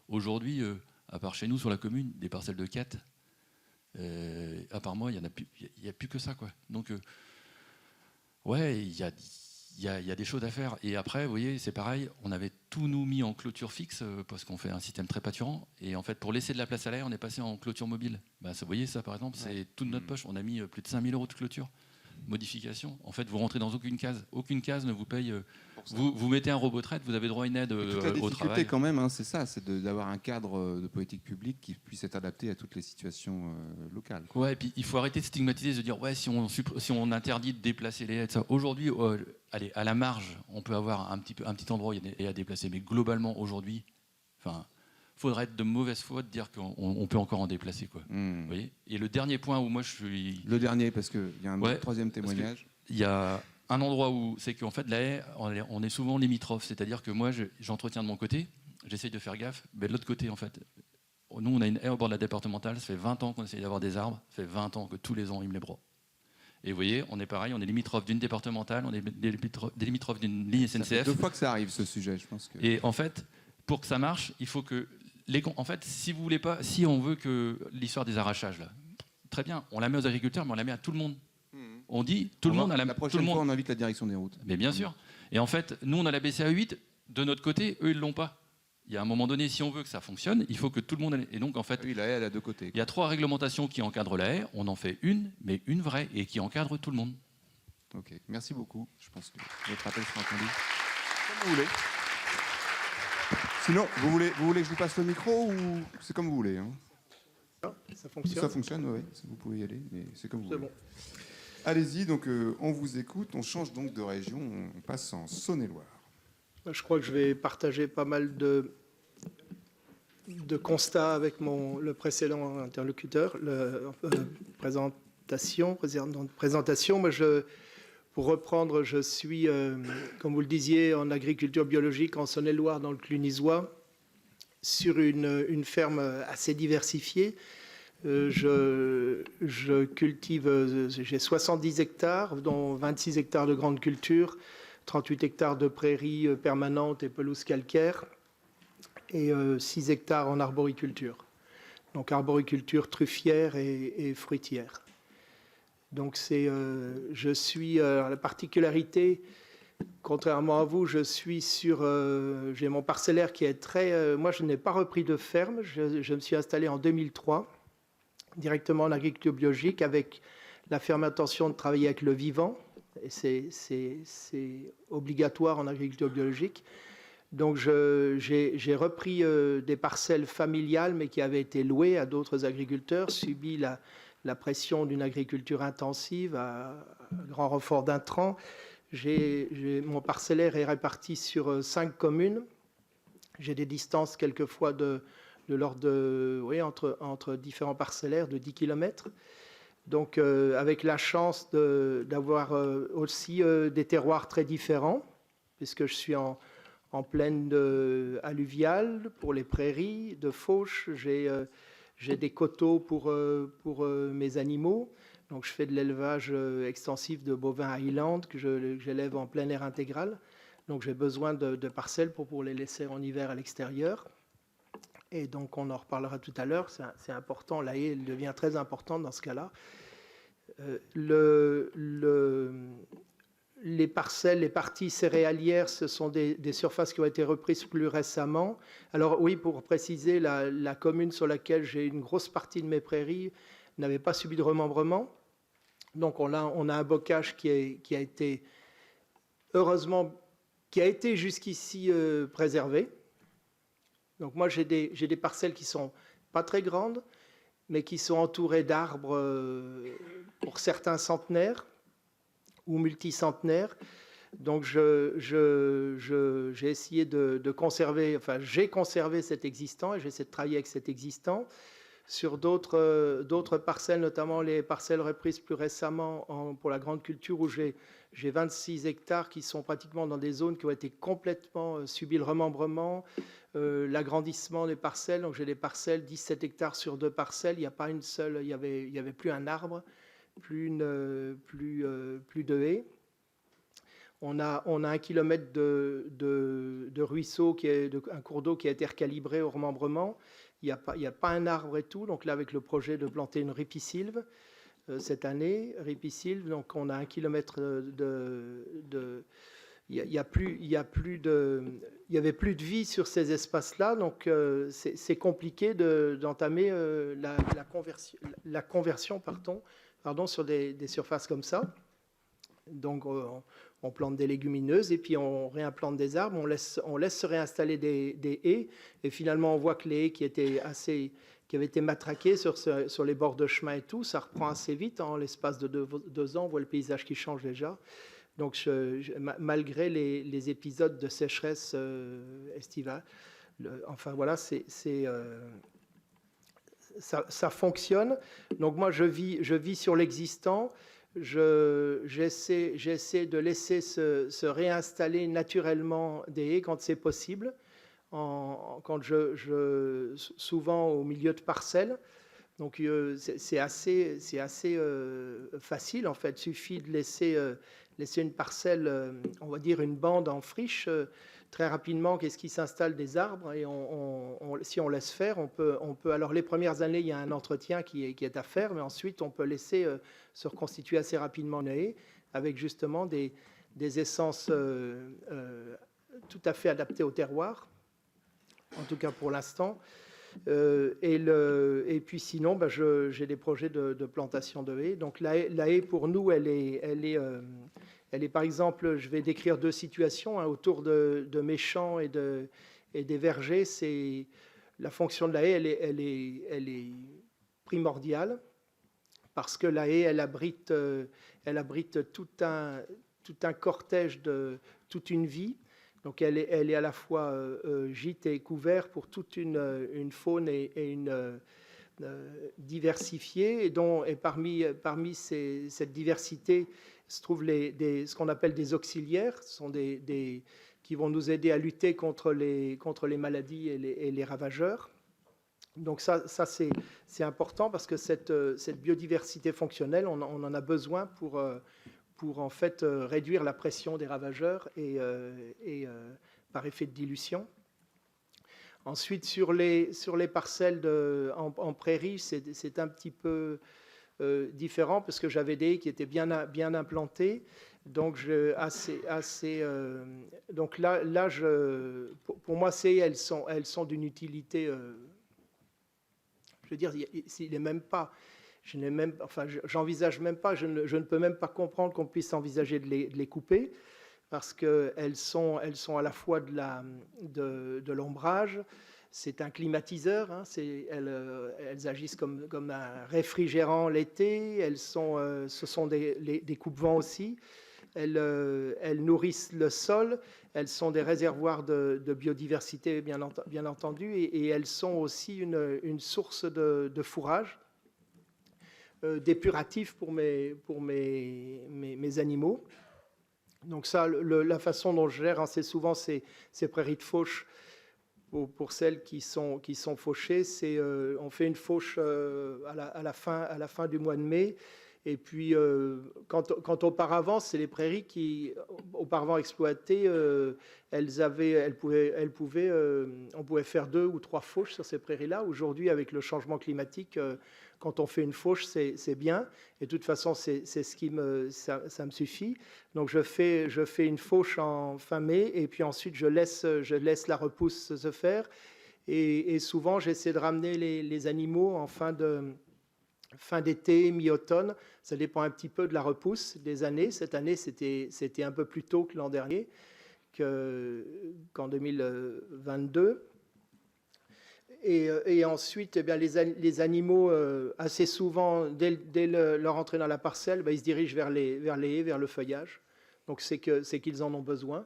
Aujourd'hui, à part chez nous sur la commune, des parcelles de 4, à part moi, il n'y a plus que ça, quoi. Donc, il y a des choses à faire. Et après, vous voyez, c'est pareil, on avait tout nous mis en clôture fixe parce qu'on fait un système très pâturant. Et en fait, pour laisser de la place à l'air, on est passé en clôture mobile. Vous voyez, ça, par exemple, c'est toute notre poche. On a mis plus de 5 000 € de clôture. modification. En fait, vous rentrez dans aucune case. Aucune case ne vous paye. Pour ça. Vous mettez un robot de traite, vous avez droit à une aide Et toute la au difficulté travail. quand même, hein, c'est ça, c'est d'avoir un cadre de politique publique qui puisse être adapté à toutes les situations locales. Ouais, et puis il faut arrêter de stigmatiser, de se dire ouais, si on interdit de déplacer les aides, ça. Aujourd'hui, allez, à la marge, on peut avoir un petit endroit où il y a des haies à déplacer, mais globalement aujourd'hui, enfin, faudrait être de mauvaise foi de dire qu'on peut encore en déplacer, quoi. Vous voyez. Et le dernier point où moi je suis, Le dernier, parce qu'il y a un Ouais, troisième témoignage. il y a un endroit où c'est qu'en fait la haie, on est souvent limitrophe, c'est-à-dire que moi j'entretiens de mon côté, j'essaye de faire gaffe, mais de l'autre côté en fait, nous on a une haie au bord de la départementale, ça fait 20 ans qu'on essaye d'avoir des arbres, ça fait 20 ans que tous les ans ils me les broient. Et vous voyez, on est pareil, on est limitrophe d'une départementale, on est limitrophe d'une ligne Ça fait SNCF. 2 fois que ça arrive ce sujet, je pense que. Et en fait, pour que ça marche, il faut que en fait, si on veut que l'histoire des arrachages là, très bien, on la met aux agriculteurs, mais on la met à tout le monde. On dit tout le monde à la tout prochaine le monde. fois, on invite la direction des routes. Mais bien sûr. Et en fait, nous, on a la BCA 8. De notre côté, eux, ils ne l'ont pas. Il y a un moment donné, si on veut que ça fonctionne, il faut que tout le monde... Et donc, en fait, Oui, la haie, elle a 2 côtés. il y a 3 réglementations qui encadrent la haie. On en fait une, mais une vraie, et qui encadre tout le monde. Ok, merci beaucoup. Je pense que votre appel sera entendu. Comme vous voulez. Sinon, vous voulez que je vous passe le micro ou c'est comme vous voulez, hein. Ça fonctionne. Ça fonctionne, oui. Vous pouvez y aller, mais c'est comme vous C'est voulez. bon. Allez-y, donc on vous écoute. On change donc de région. On passe en Saône-et-Loire. Je crois que je vais partager pas mal de constats avec le précédent interlocuteur. Présentation. Moi, pour reprendre, je suis, comme vous le disiez, en agriculture biologique en Saône-et-Loire, dans le Clunisois, sur une ferme assez diversifiée. Je cultive, j'ai 70 hectares, dont 26 hectares de grandes cultures, 38 hectares de prairies permanentes et pelouses calcaires, et 6 hectares en arboriculture. Donc arboriculture truffière et fruitière. Donc je suis, la particularité, contrairement à vous, j'ai mon parcellaire qui est très... moi, je n'ai pas repris de ferme, je me suis installé en 2003, directement en agriculture biologique, avec la ferme intention de travailler avec le vivant, et c'est obligatoire en agriculture biologique. Donc j'ai repris des parcelles familiales, mais qui avaient été louées à d'autres agriculteurs, subi la pression d'une agriculture intensive à grand renfort d'intrants. Mon parcellaire est réparti sur 5 communes. J'ai des distances quelquefois de l'ordre de, oui, entre différents parcellaires de 10 km. Donc avec la chance d'avoir aussi des terroirs très différents, puisque je suis en plaine alluviale pour les prairies de fauche. J'ai des coteaux pour mes animaux. Donc je fais de l'élevage extensif de bovins Highland que j'élève en plein air intégral. Donc j'ai besoin de parcelles pour les laisser en hiver à l'extérieur. Et donc on en reparlera tout à l'heure. C'est important. La haie elle devient très importante dans ce cas-là. Les parcelles, les parties céréalières, ce sont des surfaces qui ont été reprises plus récemment. Alors oui, pour préciser, la commune sur laquelle j'ai une grosse partie de mes prairies n'avait pas subi de remembrement. Donc on a un bocage qui a été, heureusement, qui a été jusqu'ici préservé. Donc moi j'ai des parcelles qui sont pas très grandes, mais qui sont entourées d'arbres pour certains centenaires ou multicentenaires. Donc j'ai essayé de conserver, enfin j'ai conservé cet existant et j'essaie de travailler avec cet existant. Sur d'autres parcelles, notamment les parcelles reprises plus récemment pour la grande culture, où j'ai 26 hectares qui sont pratiquement dans des zones qui ont été complètement subi le remembrement, l'agrandissement des parcelles. Donc j'ai des parcelles, 17 hectares sur 2 parcelles, il n'y a pas une seule, il y avait plus un arbre, plus de haies. On a 1 kilomètre de ruisseau, un cours d'eau qui a été recalibré au remembrement. Il n'y a pas un arbre et tout. Donc là, avec le projet de planter une ripisylve cette année, ripisylve, donc on a 1 kilomètre il y avait plus de vie sur ces espaces-là. Donc c'est compliqué d'entamer la conversion sur des surfaces comme ça. Donc on plante des légumineuses et puis on réimplante des arbres, on laisse se réinstaller des haies et finalement on voit que les haies qui avaient été matraquées sur les bords de chemin et tout, ça reprend assez vite, en l'espace de 2 ans, on voit le paysage qui change déjà. Donc malgré les épisodes de sécheresse estivale, enfin voilà, ça fonctionne. Donc moi je vis sur l'existant. J'essaie de laisser se réinstaller naturellement des haies quand c'est possible, souvent au milieu de parcelles. Donc c'est assez facile en fait. Il suffit de laisser une parcelle, on va dire une bande en friche. Très rapidement, qu'est-ce qui s'installe? Des arbres, et si on laisse faire, on peut. Alors les premières années, il y a un entretien qui est à faire, mais ensuite on peut laisser se reconstituer assez rapidement une haie avec justement des essences tout à fait adaptées au terroir, en tout cas pour l'instant. Et puis sinon, j'ai des projets de plantation de haies. Donc la haie pour nous, elle est par exemple, je vais décrire 2 situations autour de mes champs et des vergers. C'est la fonction de la haie, elle est primordiale parce que la haie, elle abrite tout un cortège de toute une vie. Donc elle est à la fois gîte et couvert pour toute une faune et une diversifiée, et parmi cette diversité se trouvent ce qu'on appelle des auxiliaires. Ce sont qui vont nous aider à lutter contre les maladies et les ravageurs. Donc ça c'est important parce que cette biodiversité fonctionnelle, on en a besoin pour en fait réduire la pression des ravageurs et par effet de dilution. Ensuite, sur les parcelles en prairie, c'est un petit peu différent parce que j'avais des haies qui étaient bien implantées. Donc, donc là pour moi, elles sont d'une utilité. Je veux dire, il n'est même pas. J'envisage même pas, je ne peux même pas comprendre qu'on puisse envisager de les couper parce qu'elles sont à la fois de l'ombrage, c'est un climatiseur, hein, elles agissent comme un réfrigérant l'été, ce sont des coupe-vents aussi, elles nourrissent le sol, elles sont des réservoirs de biodiversité bien entendu, et elles sont aussi une source de fourrage. Dépuratif pour mes animaux. Donc ça, la façon dont je gère assez souvent ces prairies de fauche, pour celles qui sont fauchées, c'est on fait une fauche à la fin du mois de mai. Et puis, quand auparavant, c'est les prairies qui, auparavant exploitées, on pouvait faire 2 ou 3 fauches sur ces prairies-là. Aujourd'hui, avec le changement climatique, quand on fait une fauche, c'est bien. Et de toute façon, ça me suffit. Donc, je fais une fauche en fin mai, et puis ensuite, je laisse la repousse se faire. Et souvent, j'essaie de ramener les animaux en fin d'été, mi-automne. Ça dépend un petit peu de la repousse des années. Cette année, c'était un peu plus tôt que l'an dernier, qu'en 2022. Et ensuite, eh bien, les animaux, assez souvent, dès leur entrée dans la parcelle, ils se dirigent vers les haies, vers le feuillage. Donc c'est qu'ils en ont besoin.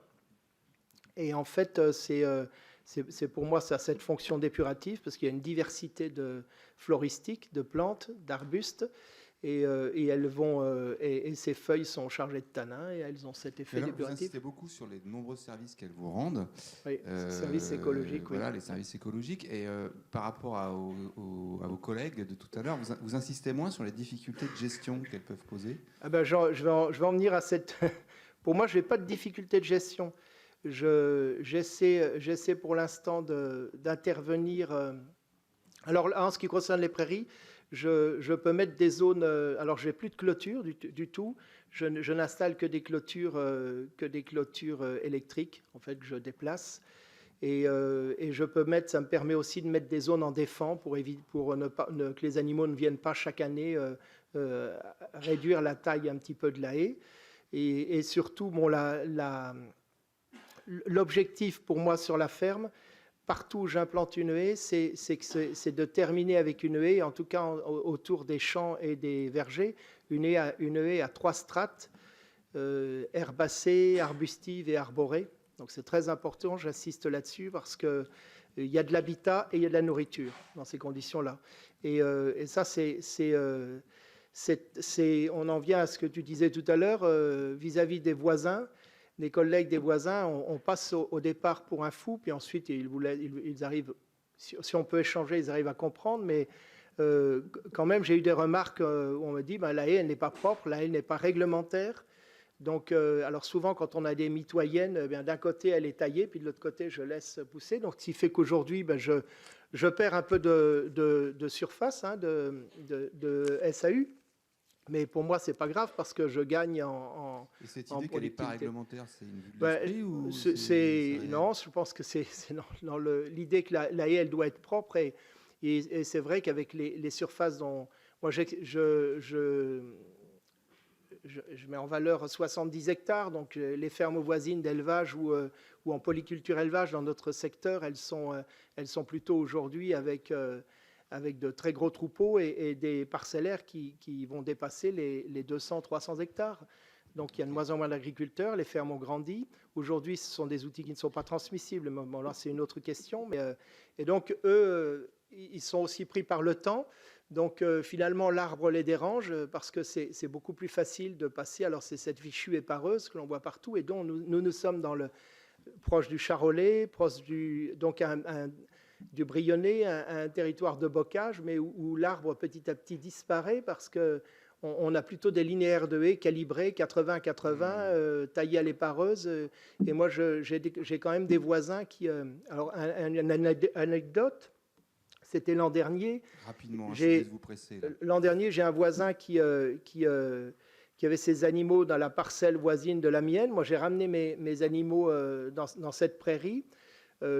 Et en fait, c'est pour moi ça cette fonction dépurative parce qu'il y a une diversité de floristique, de plantes, d'arbustes, et elles et ces feuilles sont chargées de tanins et elles ont cet effet dépuratif. Vous insistez beaucoup sur les nombreux services qu'elles vous rendent. Oui, services écologiques. Voilà, les services écologiques. Et par rapport à vos collègues de tout à l'heure, vous insistez moins sur les difficultés de gestion qu'elles peuvent poser. Ah ben, je vais en venir à cette. Pour moi, je n'ai pas de difficulté de gestion. J'essaie pour l'instant d'intervenir. Alors, en ce qui concerne les prairies, je peux mettre des zones. Alors, je n'ai plus de clôture du tout. Je n'installe que des clôtures électriques, en fait, que je déplace. Et je peux mettre. Ça me permet aussi de mettre des zones en défend pour que les animaux ne viennent pas chaque année réduire la taille un petit peu de la haie. Et surtout, bon, l'objectif pour moi sur la ferme, partout où j'implante une haie, c'est de terminer avec une haie, en tout cas autour des champs et des vergers, une haie à 3 strates, herbacées, arbustives et arborées. Donc c'est très important, j'insiste là-dessus, parce qu'il y a de l'habitat et il y a de la nourriture dans ces conditions-là. Et ça, on en vient à ce que tu disais tout à l'heure, vis-à-vis des voisins. Des collègues des voisins, on passe au départ pour un fou, puis ensuite ils arrivent, si on peut échanger, ils arrivent à comprendre, mais quand même j'ai eu des remarques où on me dit la haie elle n'est pas propre, la haie n'est pas réglementaire. Donc alors souvent quand on a des mitoyennes, d'un côté elle est taillée, puis de l'autre côté je laisse pousser, donc ce qui fait qu'aujourd'hui je perds un peu de surface, de SAU. Mais pour moi, c'est pas grave parce que je gagne en Et cette idée qu'elle n'est pas réglementaire, c'est une vue de Ben, l'esprit ou non, je pense que c'est dans l'idée que la haie, elle doit être propre. Et c'est vrai qu'avec les surfaces dont... Moi, je mets en valeur 70 hectares, donc les fermes voisines d'élevage ou en polyculture élevage dans notre secteur, elles sont plutôt aujourd'hui avec de très gros troupeaux et des parcellaires qui vont dépasser les 200-300 hectares. Donc il y a de moins en moins d'agriculteurs, les fermes ont grandi. Aujourd'hui, ce sont des outils qui ne sont pas transmissibles. Bon, là, c'est une autre question. Et donc, eux, ils sont aussi pris par le temps. Donc finalement, l'arbre les dérange parce que c'est beaucoup plus facile de passer. Alors c'est cette fichue épareuse que l'on voit partout et dont nous sommes proche du Charolais, proche du Brionnais, un territoire de bocage, mais où l'arbre petit à petit disparaît parce qu'on a plutôt des linéaires de haies calibrés 80-80, taillés à l'épareuse. Et moi, j'ai quand même des voisins qui... alors, une anecdote, c'était l'an dernier. Rapidement, essayez de vous presser. L'an dernier, j'ai un voisin qui avait ses animaux dans la parcelle voisine de la mienne. Moi, j'ai ramené mes animaux dans cette prairie.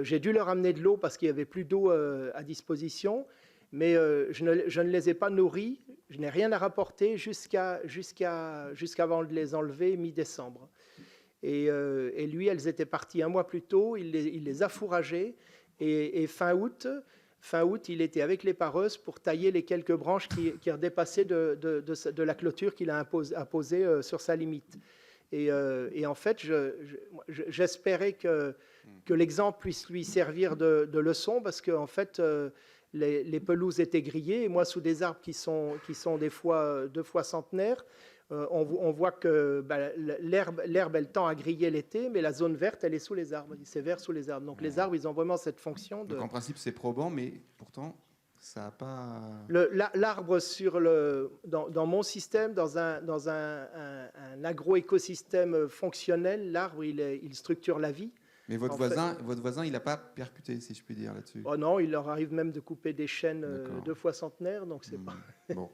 J'ai dû leur amener de l'eau parce qu'il n'y avait plus d'eau à disposition, mais je ne les ai pas nourris, je n'ai rien à rapporter jusqu'avant de les enlever mi-décembre. Et lui, elles étaient parties un mois plus tôt, il les a fourragées, et fin août, il était avec les pareuses pour tailler les quelques branches qui redépassaient de la clôture qu'il a posée sur sa limite. Et en fait, j'espérais que l'exemple puisse lui servir de leçon parce que en fait, les pelouses étaient grillées et moi, sous des arbres qui sont des fois 2 fois centenaires, on voit que l'herbe, elle tend à griller l'été, mais la zone verte, elle est sous les arbres. C'est vert sous les arbres. Donc les arbres, ils ont vraiment cette fonction de... Donc en principe, c'est probant, mais pourtant... Ça n'a pas... L'arbre dans mon système, dans un agro-écosystème fonctionnel, l'arbre, il structure la vie. Mais votre voisin, il n'a pas percuté, si je puis dire, là-dessus. Oh non, il leur arrive même de couper des chênes 2 fois centenaires, donc c'est pas... Bon.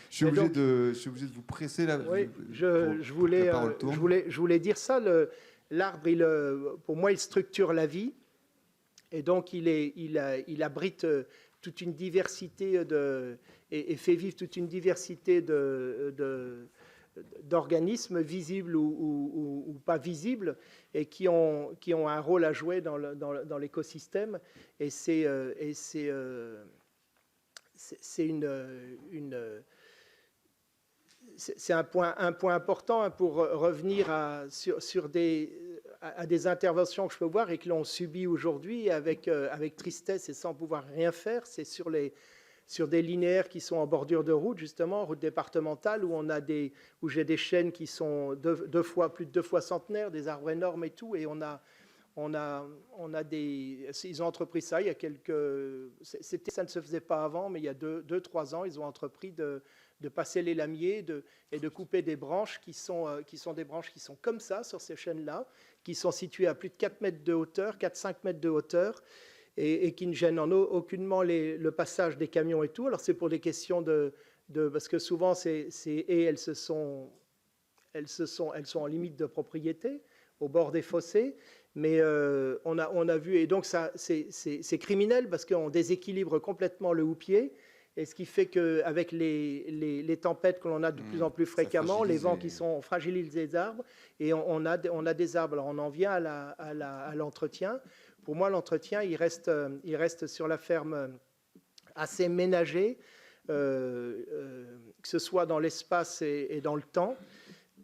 Je suis obligé de vous presser là. Oui, je voulais dire ça. L'arbre, pour moi, il structure la vie. Et donc, il abrite toute une diversité et fait vivre toute une diversité d'organismes visibles ou pas visibles et qui ont un rôle à jouer dans l'écosystème. Et c'est un point important pour revenir sur des interventions que je peux voir et que l'on subit aujourd'hui avec tristesse et sans pouvoir rien faire. C'est sur des linéaires qui sont en bordure de route, justement, route départementale, où j'ai des chênes qui sont plus de 2 fois centenaires, des arbres énormes et tout, et ils ont entrepris ça il y a ça ne se faisait pas avant, mais il y a 2-3 ans, ils ont entrepris de passer les lamiers et de couper des branches qui sont des branches qui sont comme ça sur ces chênes-là, qui sont situées à plus de 4 mètres de hauteur, 4-5 mètres de hauteur, et qui ne gênent aucunement le passage des camions et tout. Alors c'est pour des questions parce que souvent ces haies, elles sont en limite de propriété, au bord des fossés, mais on a vu, et donc ça c'est criminel parce qu'on déséquilibre complètement le houppier. Et ce qui fait qu'avec les tempêtes que l'on a de plus en plus fréquemment, les vents qui fragilisent les arbres, et on a des arbres. Alors on en vient à l'entretien. Pour moi, l'entretien, il reste sur la ferme assez ménagé, que ce soit dans l'espace et dans le temps.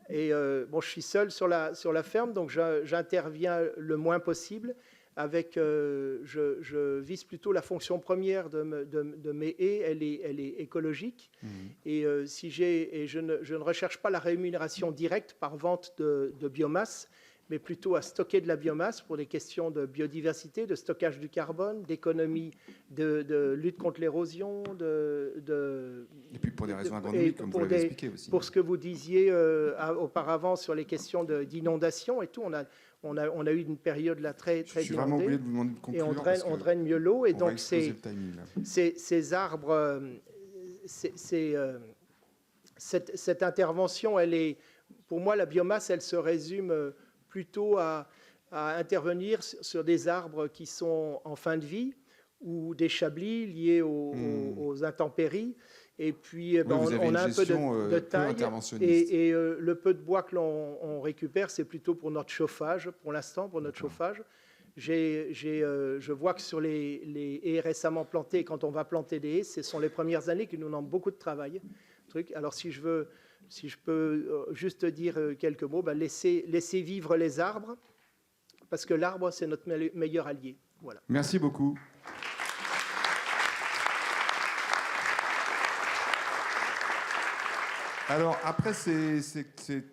Et bon, je suis seul sur la ferme, donc j'interviens le moins possible. Je vise plutôt la fonction première de mes haies, elle est écologique. Et je ne recherche pas la rémunération directe par vente de biomasse, mais plutôt à stocker de la biomasse pour des questions de biodiversité, de stockage du carbone, d'économie, de lutte contre l'érosion. Et puis pour des raisons agronomiques, comme vous l'avez expliqué aussi. Pour ce que vous disiez auparavant sur les questions d'inondation et tout, on a eu une période là très inondée. Je suis vraiment oublié de vous demander de conclure. Et on draine mieux l'eau. Et donc ces arbres, cette intervention, pour moi, la biomasse, elle se résume plutôt à intervenir sur des arbres qui sont en fin de vie ou des chablis liés aux intempéries. Et puis, on a un peu de taille. Et le peu de bois que l'on récupère, c'est plutôt pour notre chauffage, pour l'instant, pour notre chauffage. Je vois que sur les haies récemment plantées, quand on va planter des haies, ce sont les premières années qui nous demandent beaucoup de travail. Alors, si je peux juste dire quelques mots, laissez vivre les arbres, parce que l'arbre, c'est notre meilleur allié. Voilà. Merci beaucoup. Alors, après ces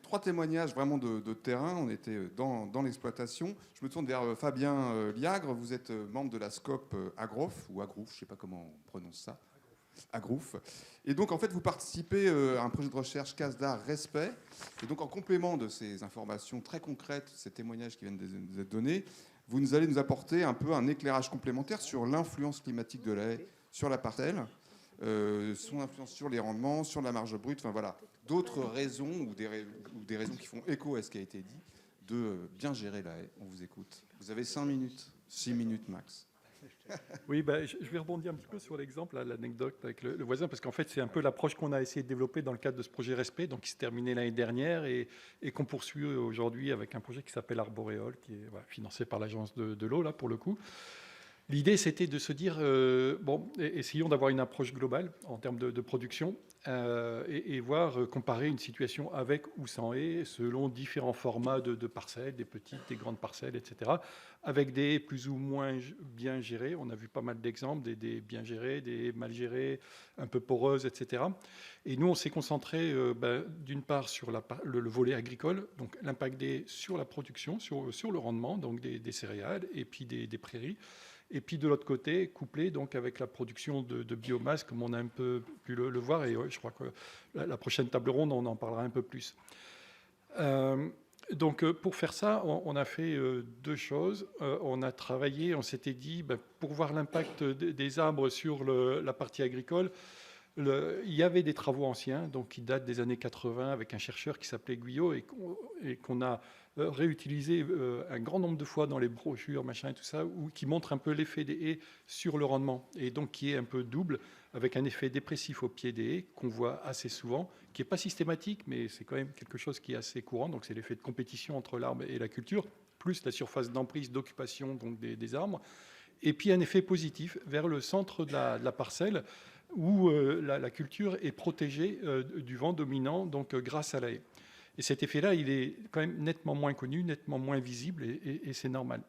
3 témoignages vraiment de terrain, on était dans l'exploitation. Je me tourne vers Fabien Liagre. Vous êtes membre de la SCOP Agrof, ou Agrouf, je ne sais pas comment on prononce ça. Agrouf. Et donc, en fait, vous participez à un projet de recherche CASDAR Respect. Et donc, en complément de ces informations très concrètes, ces témoignages qui viennent de être donnés, vous allez nous apporter un peu un éclairage complémentaire sur l'influence climatique de la haie sur la parcelle, son influence sur les rendements, sur la marge brute, enfin voilà, d'autres raisons ou des raisons qui font écho à ce qui a été dit, de bien gérer la haie. On vous écoute. Vous avez 5 minutes, 6 minutes max. Oui, je vais rebondir un petit peu sur l'exemple, l'anecdote avec le voisin, parce qu'en fait, c'est un peu l'approche qu'on a essayé de développer dans le cadre de ce projet Respect, donc qui s'est terminé l'année dernière et qu'on poursuit aujourd'hui avec un projet qui s'appelle Arboréole, qui est financé par l'agence de l'eau, là, pour le coup. L'idée, c'était de se dire, essayons d'avoir une approche globale en termes de production et voir, comparer une situation avec ou sans haies selon différents formats de parcelles, des petites, des grandes parcelles, etc., avec des haies plus ou moins bien gérées. On a vu pas mal d'exemples, des bien gérées, des mal gérées, un peu poreuses, etc. Et nous, on s'est concentré d'une part sur le volet agricole, donc l'impact des haies sur la production, sur le rendement, donc des céréales et puis des prairies. Et puis de l'autre côté, couplé donc avec la production de biomasse, comme on a un peu pu le voir, et je crois que la prochaine table ronde, on en parlera un peu plus. Donc pour faire ça, on a fait 2 choses. On a travaillé, on s'était dit, pour voir l'impact des arbres sur la partie agricole, il y avait des travaux anciens, donc qui datent des années 80, avec un chercheur qui s'appelait Guyot, et qu'on a réutilisé un grand nombre de fois dans les brochures, machin et tout ça, qui montre un peu l'effet des haies sur le rendement, et donc qui est un peu double, avec un effet dépressif au pied des haies, qu'on voit assez souvent, qui n'est pas systématique, mais c'est quand même quelque chose qui est assez courant, donc c'est l'effet de compétition entre l'arbre et la culture, plus la surface d'emprise d'occupation donc des arbres, et puis un effet positif vers le centre de la parcelle, où la culture est protégée du vent dominant, donc grâce à la haie. Et cet effet-là, il est quand même nettement moins connu, nettement moins visible, et c'est normal.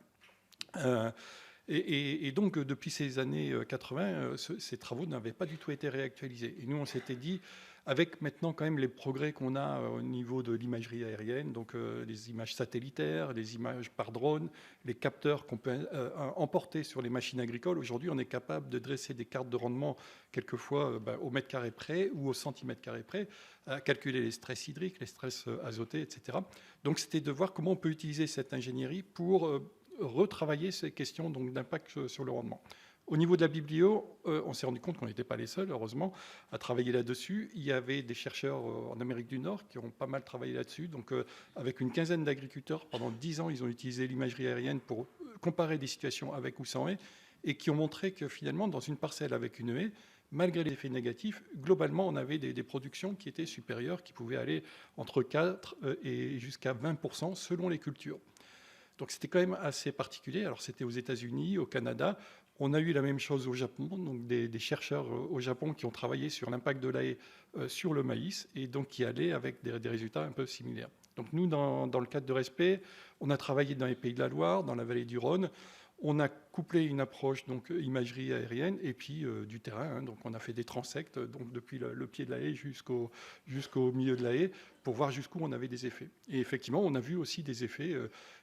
Et donc, depuis ces années 80, ces travaux n'avaient pas du tout été réactualisés. Et nous, on s'était dit, avec maintenant quand même les progrès qu'on a au niveau de l'imagerie aérienne, donc les images satellitaires, les images par drone, les capteurs qu'on peut emporter sur les machines agricoles, aujourd'hui, on est capable de dresser des cartes de rendement, quelquefois au mètre carré près ou au centimètre carré près, à calculer les stress hydriques, les stress azotés, etc. Donc, c'était de voir comment on peut utiliser cette ingénierie pour retravailler ces questions d'impact sur le rendement. Au niveau de la biblio, on s'est rendu compte qu'on n'était pas les seuls, heureusement, à travailler là-dessus. Il y avait des chercheurs en Amérique du Nord qui ont pas mal travaillé là-dessus. Donc, avec une quinzaine d'agriculteurs, pendant 10 ans, ils ont utilisé l'imagerie aérienne pour comparer des situations avec ou sans haies, et qui ont montré que finalement, dans une parcelle avec une haie, malgré les effets négatifs, globalement, on avait des productions qui étaient supérieures, qui pouvaient aller entre 4 et jusqu'à 20% selon les cultures. Donc c'était quand même assez particulier. Alors c'était aux États-Unis, au Canada. On a eu la même chose au Japon, donc des chercheurs au Japon qui ont travaillé sur l'impact de la haie sur le maïs et donc qui allaient avec des résultats un peu similaires. Donc nous, dans le cadre de Respect, on a travaillé dans les Pays de la Loire, dans la vallée du Rhône. On a couplé une approche donc imagerie aérienne et puis du terrain. Hein. Donc on a fait des transects donc depuis le pied de la haie jusqu'au milieu de la haie pour voir jusqu'où on avait des effets. Et effectivement, on a vu aussi des effets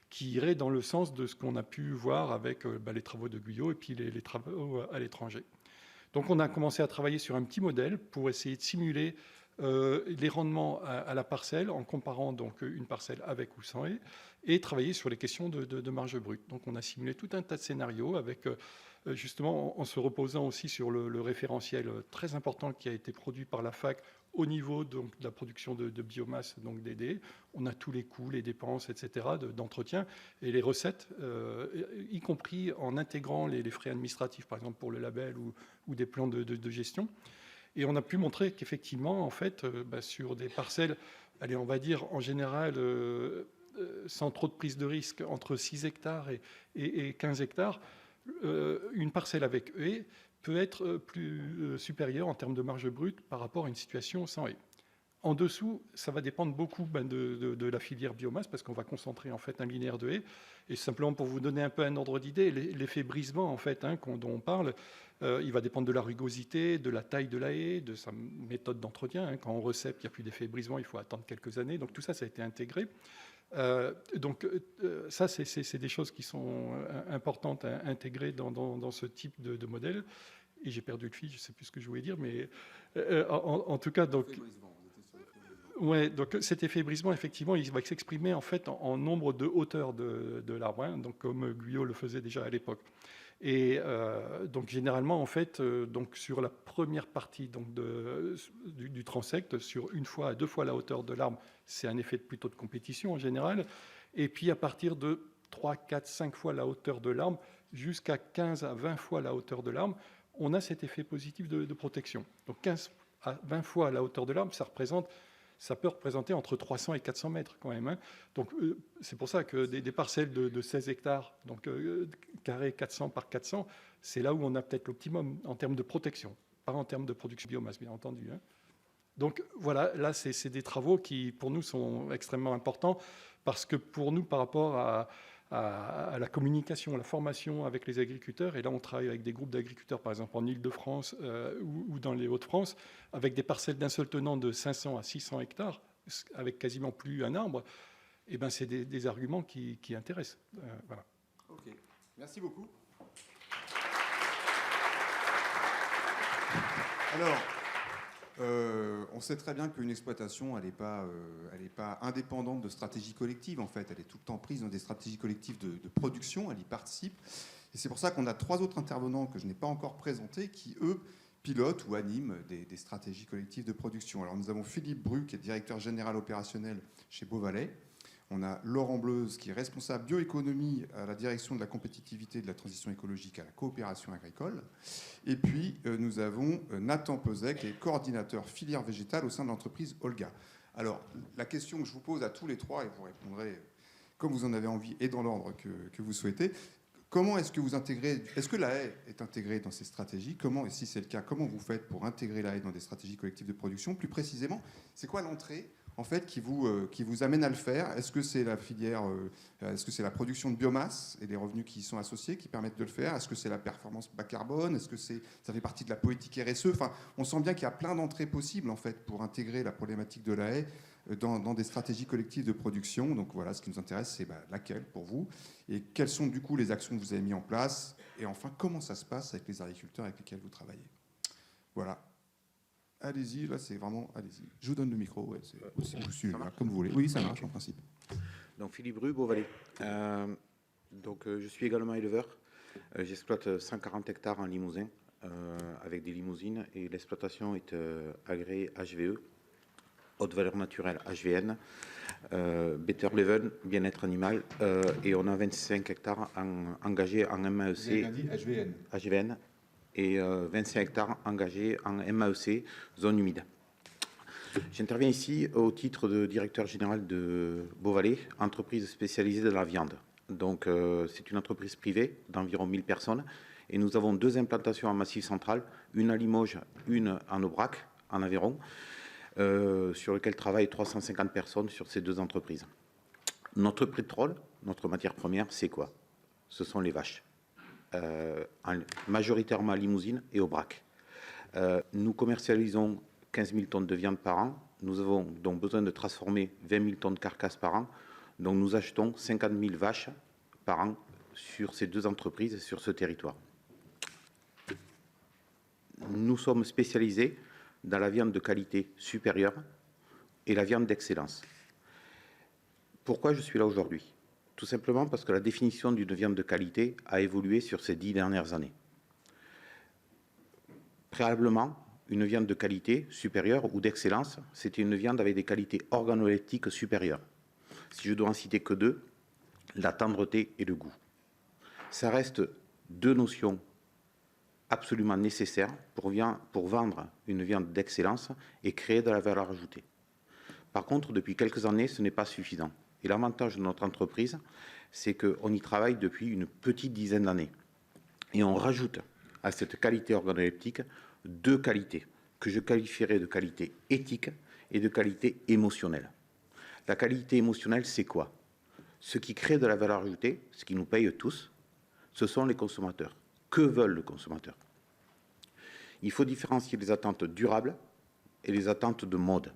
qui iraient dans le sens de ce qu'on a pu voir avec les travaux de Guyot et puis les travaux à l'étranger. Donc on a commencé à travailler sur un petit modèle pour essayer de simuler les rendements à la parcelle en comparant donc une parcelle avec ou sans haie et travailler sur les questions de marge brute. Donc on a simulé tout un tas de scénarios avec justement en se reposant aussi sur le référentiel très important qui a été produit par la fac au niveau donc, de la production de biomasse, donc des. On a tous les coûts, les dépenses, etc. d'entretien et les recettes, y compris en intégrant les frais administratifs, par exemple pour le label ou des plans de gestion. Et on a pu montrer qu'effectivement, en fait, sur des parcelles, allez, on va dire en général, sans trop de prise de risque, entre 6 hectares et 15 hectares, une parcelle avec haie peut être plus supérieure en termes de marge brute par rapport à une situation sans haie. En dessous, ça va dépendre beaucoup de la filière biomasse parce qu'on va concentrer en fait un linéaire de haies. Et simplement pour vous donner un peu un ordre d'idée, l'effet brisement en fait dont on parle, il va dépendre de la rugosité, de la taille de la haie, de sa méthode d'entretien. Quand on recèpe, il n'y a plus d'effet brisement, il faut attendre quelques années. Donc tout ça, ça a été intégré. Ça, c'est des choses qui sont importantes à intégrer dans ce type de modèle. Et j'ai perdu le fil, je ne sais plus ce que je voulais dire, mais en tout cas, donc. Ouais, donc cet effet brisement, effectivement, il va s'exprimer en fait en nombre de hauteurs de l'arbre, hein, donc comme Guyot le faisait déjà à l'époque. Et donc généralement, en fait, donc sur la première partie donc du transect, sur 1 fois à 2 fois la hauteur de l'arbre, c'est un effet plutôt de compétition en général. Et puis à partir de 3, 4, 5 fois la hauteur de l'arbre, jusqu'à 15 à 20 fois la hauteur de l'arbre, on a cet effet positif de protection. Donc 15 à 20 fois la hauteur de l'arbre, ça peut représenter entre 300 et 400 mètres quand même. Hein. Donc c'est pour ça que des parcelles de 16 hectares, donc carré 400 par 400, c'est là où on a peut-être l'optimum en termes de protection, pas en termes de production de biomasse, bien entendu. Hein. Donc voilà, là c'est des travaux qui pour nous sont extrêmement importants parce que pour nous par rapport à la communication, la formation avec les agriculteurs. Et là, on travaille avec des groupes d'agriculteurs, par exemple en Île-de-France ou dans les Hauts-de-France, avec des parcelles d'un seul tenant de 500 à 600 hectares, avec quasiment plus un arbre. Et ben, c'est des arguments qui intéressent. Voilà. Ok, merci beaucoup. Alors, on sait très bien qu'une exploitation, elle n'est pas indépendante de stratégies collectives, en fait. Elle est tout le temps prise dans des stratégies collectives de production, elle y participe. Et c'est pour ça qu'on a 3 autres intervenants que je n'ai pas encore présentés qui, eux, pilotent ou animent des stratégies collectives de production. Alors, nous avons Philippe Bru, qui est directeur général opérationnel chez Beauvalet. On a Laurent Bleuze, qui est responsable bioéconomie à la direction de la compétitivité et de la transition écologique à la coopération agricole. Et puis, nous avons Nathan Peuzet, qui est coordinateur filière végétale au sein de l'entreprise Olga. Alors, la question que je vous pose à tous les 3, et vous répondrez comme vous en avez envie et dans l'ordre que vous souhaitez, comment est-ce que vous intégrez, est-ce que la haie est intégrée dans ces stratégies? Comment, et si c'est le cas, comment vous faites pour intégrer la haie dans des stratégies collectives de production? Plus précisément, c'est quoi l'entrée en fait, qui vous amène à le faire? Est-ce que c'est la filière, est-ce que c'est la production de biomasse et les revenus qui y sont associés qui permettent de le faire? Est-ce que c'est la performance bas carbone? Est-ce que ça fait partie de la politique RSE? Enfin, on sent bien qu'il y a plein d'entrées possibles en fait pour intégrer la problématique de la haie dans des stratégies collectives de production. Donc voilà, ce qui nous intéresse, c'est laquelle pour vous et quelles sont du coup les actions que vous avez mises en place et enfin comment ça se passe avec les agriculteurs avec lesquels vous travaillez. Voilà. Allez-y, là c'est vraiment, allez-y. Je vous donne le micro, ouais, c'est aussi, comme vous voulez. Oui, ça marche en principe. Donc Philippe Bru, Beauvalet. Je suis également éleveur. J'exploite 140 hectares en Limousin avec des limousines et l'exploitation est agréée HVE, haute valeur naturelle HVN, Better Level, bien-être animal, et on a 25 hectares engagés en MAEC. Vous avez bien dit HVN. HVN et 25 hectares engagés en MAEC, zone humide. J'interviens ici au titre de directeur général de Beauvalet, entreprise spécialisée dans la viande. Donc, c'est une entreprise privée d'environ 1000 personnes et nous avons 2 implantations en Massif central, une à Limoges, une en Aubrac, en Aveyron, sur lequel travaillent 350 personnes sur ces 2 entreprises. Notre pétrole, notre matière première, c'est quoi? Ce sont les vaches, majoritairement à Limousine et Aubrac. Nous commercialisons 15 000 tonnes de viande par an. Nous avons donc besoin de transformer 20 000 tonnes de carcasses par an. Donc nous achetons 50 000 vaches par an sur ces 2 entreprises, sur ce territoire. Nous sommes spécialisés dans la viande de qualité supérieure et la viande d'excellence. Pourquoi je suis là aujourd'hui? Tout simplement parce que la définition d'une viande de qualité a évolué sur ces 10 dernières années. Préalablement, une viande de qualité supérieure ou d'excellence, c'était une viande avec des qualités organoleptiques supérieures. Si je dois en citer que 2, la tendreté et le goût. Ça reste 2 notions absolument nécessaires pour vendre une viande d'excellence et créer de la valeur ajoutée. Par contre, depuis quelques années, ce n'est pas suffisant. Et l'avantage de notre entreprise, c'est qu'on y travaille depuis une petite dizaine d'années. Et on rajoute à cette qualité organoleptique 2 qualités que je qualifierais de qualité éthique et de qualité émotionnelle. La qualité émotionnelle, c'est quoi? Ce qui crée de la valeur ajoutée, ce qui nous paye tous, ce sont les consommateurs. Que veulent les consommateurs? Il faut différencier les attentes durables et les attentes de mode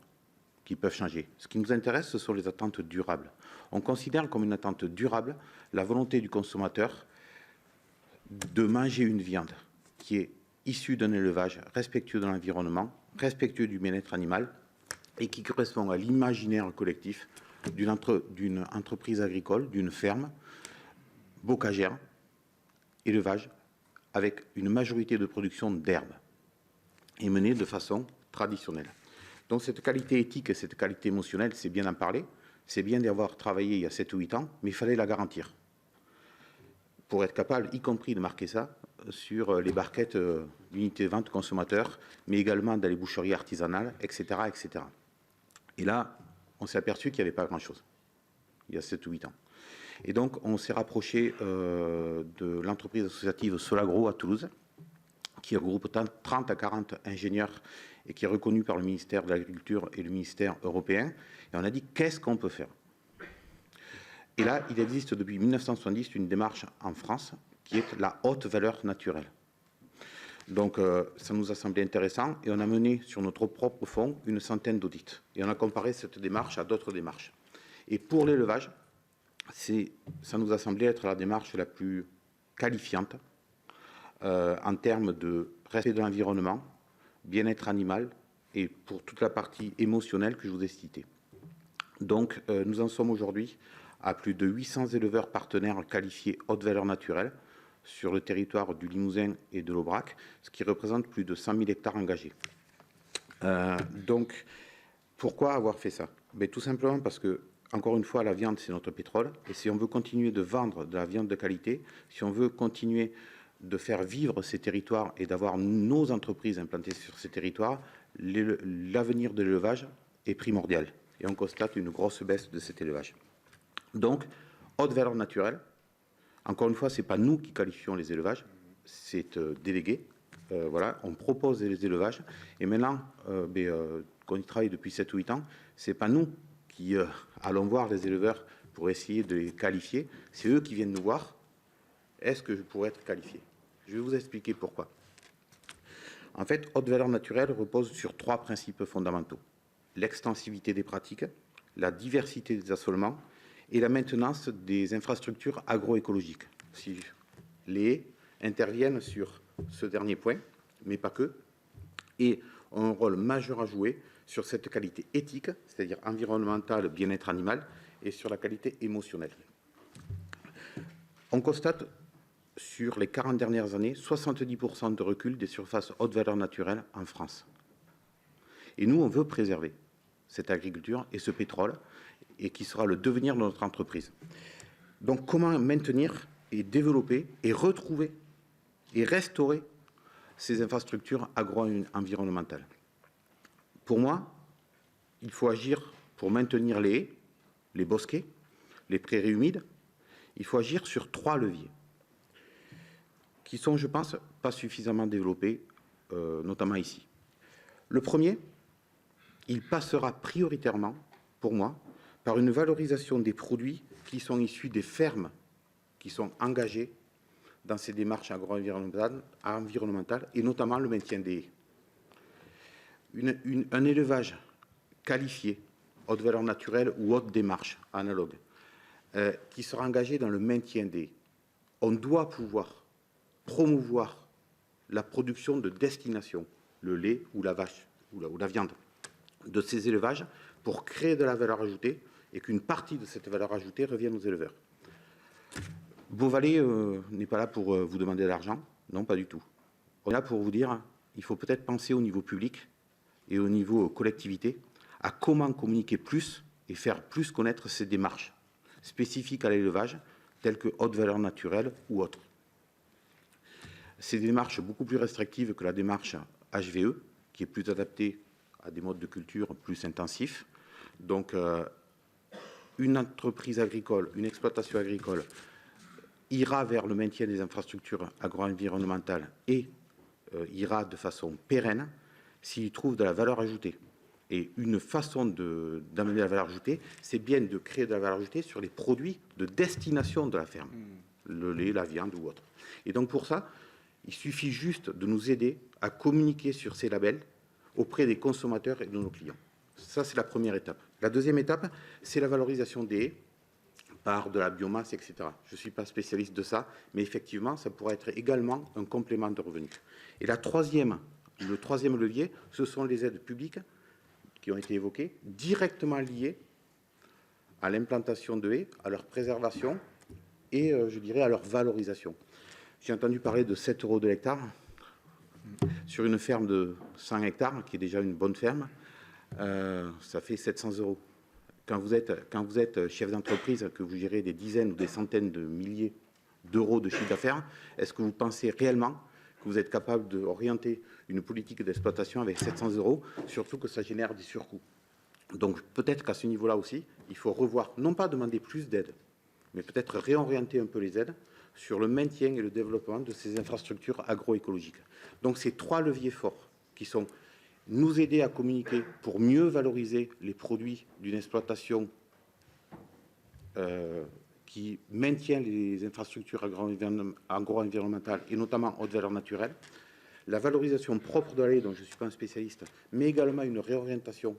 qui peuvent changer. Ce qui nous intéresse, ce sont les attentes durables. On considère comme une attente durable la volonté du consommateur de manger une viande qui est issue d'un élevage respectueux de l'environnement, respectueux du bien-être animal et qui correspond à l'imaginaire collectif d'une entreprise agricole, d'une ferme, bocagère, élevage, avec une majorité de production d'herbes et menée de façon traditionnelle. Donc cette qualité éthique et cette qualité émotionnelle, c'est bien d'en parler, c'est bien d'y avoir travaillé il y a 7 ou 8 ans, mais il fallait la garantir. Pour être capable, y compris de marquer ça, sur les barquettes d'unités de vente consommateurs, mais également dans les boucheries artisanales, etc. etc. Et là, on s'est aperçu qu'il n'y avait pas grand-chose, il y a 7 ou 8 ans. Et donc, on s'est rapproché de l'entreprise associative Solagro à Toulouse, qui regroupe 30 à 40 ingénieurs et qui est reconnue par le ministère de l'Agriculture et le ministère européen. Et on a dit, qu'est-ce qu'on peut faire? Et là, il existe depuis 1970 une démarche en France qui est la haute valeur naturelle. Donc, ça nous a semblé intéressant et on a mené sur notre propre fonds une centaine d'audits. Et on a comparé cette démarche à d'autres démarches. Et pour l'élevage, ça nous a semblé être la démarche la plus qualifiante en termes de respect de l'environnement, bien-être animal et pour toute la partie émotionnelle que je vous ai citée. Donc, nous en sommes aujourd'hui à plus de 800 éleveurs partenaires qualifiés haute valeur naturelle sur le territoire du Limousin et de l'Aubrac, ce qui représente plus de 100 000 hectares engagés. Donc, pourquoi avoir fait ça? Tout simplement parce que, encore une fois, la viande, c'est notre pétrole. Et si on veut continuer de vendre de la viande de qualité, si on veut continuer de faire vivre ces territoires et d'avoir nos entreprises implantées sur ces territoires, l'avenir de l'élevage est primordial. Et on constate une grosse baisse de cet élevage. Donc, haute valeur naturelle. Encore une fois, ce n'est pas nous qui qualifions les élevages, c'est délégué. Voilà, on propose les élevages. Et maintenant, qu'on y travaille depuis 7 ou 8 ans, ce n'est pas nous qui allons voir les éleveurs pour essayer de les qualifier. C'est eux qui viennent nous voir. Est-ce que je pourrais être qualifié? Je vais vous expliquer pourquoi. En fait, haute valeur naturelle repose sur 3 principes fondamentaux. L'extensivité des pratiques, la diversité des assolements et la maintenance des infrastructures agroécologiques. Si les haies interviennent sur ce dernier point, mais pas que, et ont un rôle majeur à jouer sur cette qualité éthique, c'est-à-dire environnementale, bien-être animal, et sur la qualité émotionnelle. On constate sur les 40 dernières années 70% de recul des surfaces haute valeur naturelle en France. Et nous, on veut préserver cette agriculture et ce pétrole, et qui sera le devenir de notre entreprise. Donc, comment maintenir et développer et retrouver et restaurer ces infrastructures agro-environnementales. Pour moi, il faut agir pour maintenir les haies, les bosquets, les prairies humides. Il faut agir sur 3 leviers qui sont, je pense, pas suffisamment développés, notamment ici. Le premier, il passera prioritairement, pour moi, par une valorisation des produits qui sont issus des fermes qui sont engagées dans ces démarches agro-environnementales et notamment le maintien des haies. Un élevage qualifié, haute valeur naturelle ou haute démarche analogue, qui sera engagé dans le maintien des haies. On doit pouvoir promouvoir la production de destination, le lait ou la vache ou la viande de ces élevages pour créer de la valeur ajoutée et qu'une partie de cette valeur ajoutée revienne aux éleveurs. Beauvalet n'est pas là pour vous demander de l'argent, non, pas du tout. On est là pour vous dire, il faut peut-être penser au niveau public et au niveau collectivité à comment communiquer plus et faire plus connaître ces démarches spécifiques à l'élevage, telles que haute valeur naturelle ou autres. C'est des démarches beaucoup plus restrictives que la démarche HVE, qui est plus adaptée à des modes de culture plus intensifs. Donc, une entreprise agricole, une exploitation agricole ira vers le maintien des infrastructures agro-environnementales et ira de façon pérenne s'il trouve de la valeur ajoutée. Et une façon d'amener la valeur ajoutée, c'est bien de créer de la valeur ajoutée sur les produits de destination de la ferme, le lait, la viande ou autre. Et donc pour ça, il suffit juste de nous aider à communiquer sur ces labels auprès des consommateurs et de nos clients. Ça, c'est la première étape. La deuxième étape, c'est la valorisation des haies par de la biomasse, etc. Je ne suis pas spécialiste de ça, mais effectivement, ça pourrait être également un complément de revenus. Et le troisième levier, ce sont les aides publiques qui ont été évoquées, directement liées à l'implantation de haies, à leur préservation et, je dirais, à leur valorisation. J'ai entendu parler de 7 € de l'hectare sur une ferme de 100 hectares, qui est déjà une bonne ferme. Ça fait 700 €. Quand vous êtes chef d'entreprise, que vous gérez des dizaines ou des centaines de milliers d'euros de chiffre d'affaires, est-ce que vous pensez réellement que vous êtes capable d'orienter une politique d'exploitation avec 700 €, surtout que ça génère des surcoûts? Donc peut-être qu'à ce niveau-là aussi, il faut revoir, non pas demander plus d'aide, mais peut-être réorienter un peu les aides sur le maintien et le développement de ces infrastructures agroécologiques. Donc ces 3 leviers forts qui sont nous aider à communiquer pour mieux valoriser les produits d'une exploitation qui maintient les infrastructures agro-environnementales et notamment haute valeur naturelle, la valorisation propre de la lait, dont je ne suis pas un spécialiste, mais également une réorientation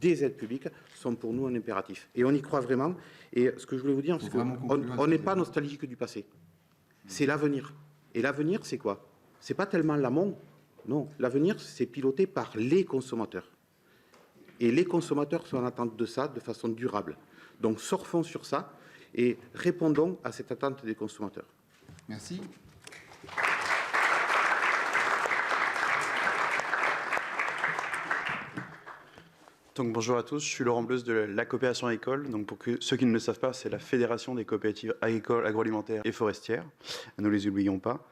des aides publiques sont pour nous un impératif. Et on y croit vraiment. Et ce que je voulais vous dire, c'est qu'on n'est pas nostalgique du passé. C'est l'avenir. Et l'avenir, c'est quoi? C'est pas tellement l'amont. Non, l'avenir, c'est piloté par les consommateurs. Et les consommateurs sont en attente de ça de façon durable. Donc, surfons sur ça et répondons à cette attente des consommateurs. Merci. Donc, bonjour à tous, je suis Laurent Bleus de la coopération agricole. Donc, pour ceux qui ne le savent pas, c'est la Fédération des coopératives agricoles, agroalimentaires et forestières. Ne les oublions pas.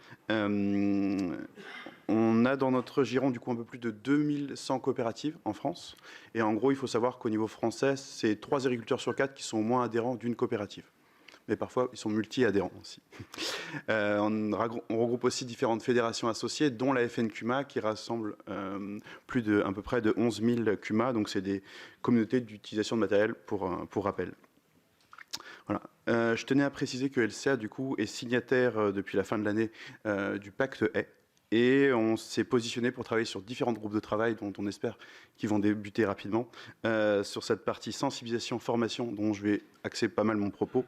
On a dans notre giron du coup un peu plus de 2100 coopératives en France. Et en gros, il faut savoir qu'au niveau français, c'est 3 agriculteurs sur 4 qui sont au moins adhérents d'une coopérative. Mais parfois, ils sont multi-adhérents aussi. On regroupe aussi différentes fédérations associées, dont la FNCUMA, qui rassemble à peu près de 11 000 CUMA. Donc, c'est des communautés d'utilisation de matériel, pour rappel. Voilà. Je tenais à préciser que LCA, du coup, est signataire depuis la fin de l'année du pacte haies. Et on s'est positionné pour travailler sur différents groupes de travail dont on espère qu'ils vont débuter rapidement, sur cette partie sensibilisation, formation, dont je vais axer pas mal mon propos,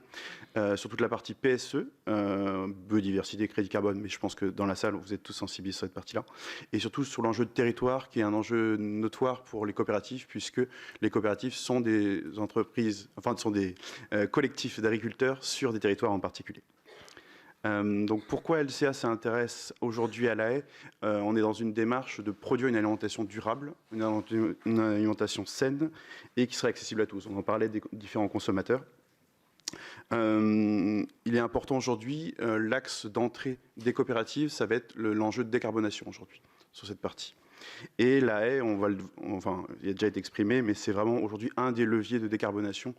sur toute la partie PSE, biodiversité, crédit carbone, mais je pense que dans la salle, vous êtes tous sensibilisés sur cette partie-là, et surtout sur l'enjeu de territoire, qui est un enjeu notoire pour les coopératives, puisque les coopératives sont des entreprises, enfin, sont des collectifs d'agriculteurs sur des territoires en particulier. Donc pourquoi LCA s'intéresse aujourd'hui à la haie? On est dans une démarche de produire une alimentation durable, une alimentation saine et qui serait accessible à tous. On en parlait des différents consommateurs. Il est important aujourd'hui, l'axe d'entrée des coopératives, ça va être l'enjeu de décarbonation aujourd'hui, sur cette partie. Et la haie, il a déjà été exprimé, mais c'est vraiment aujourd'hui un des leviers de décarbonation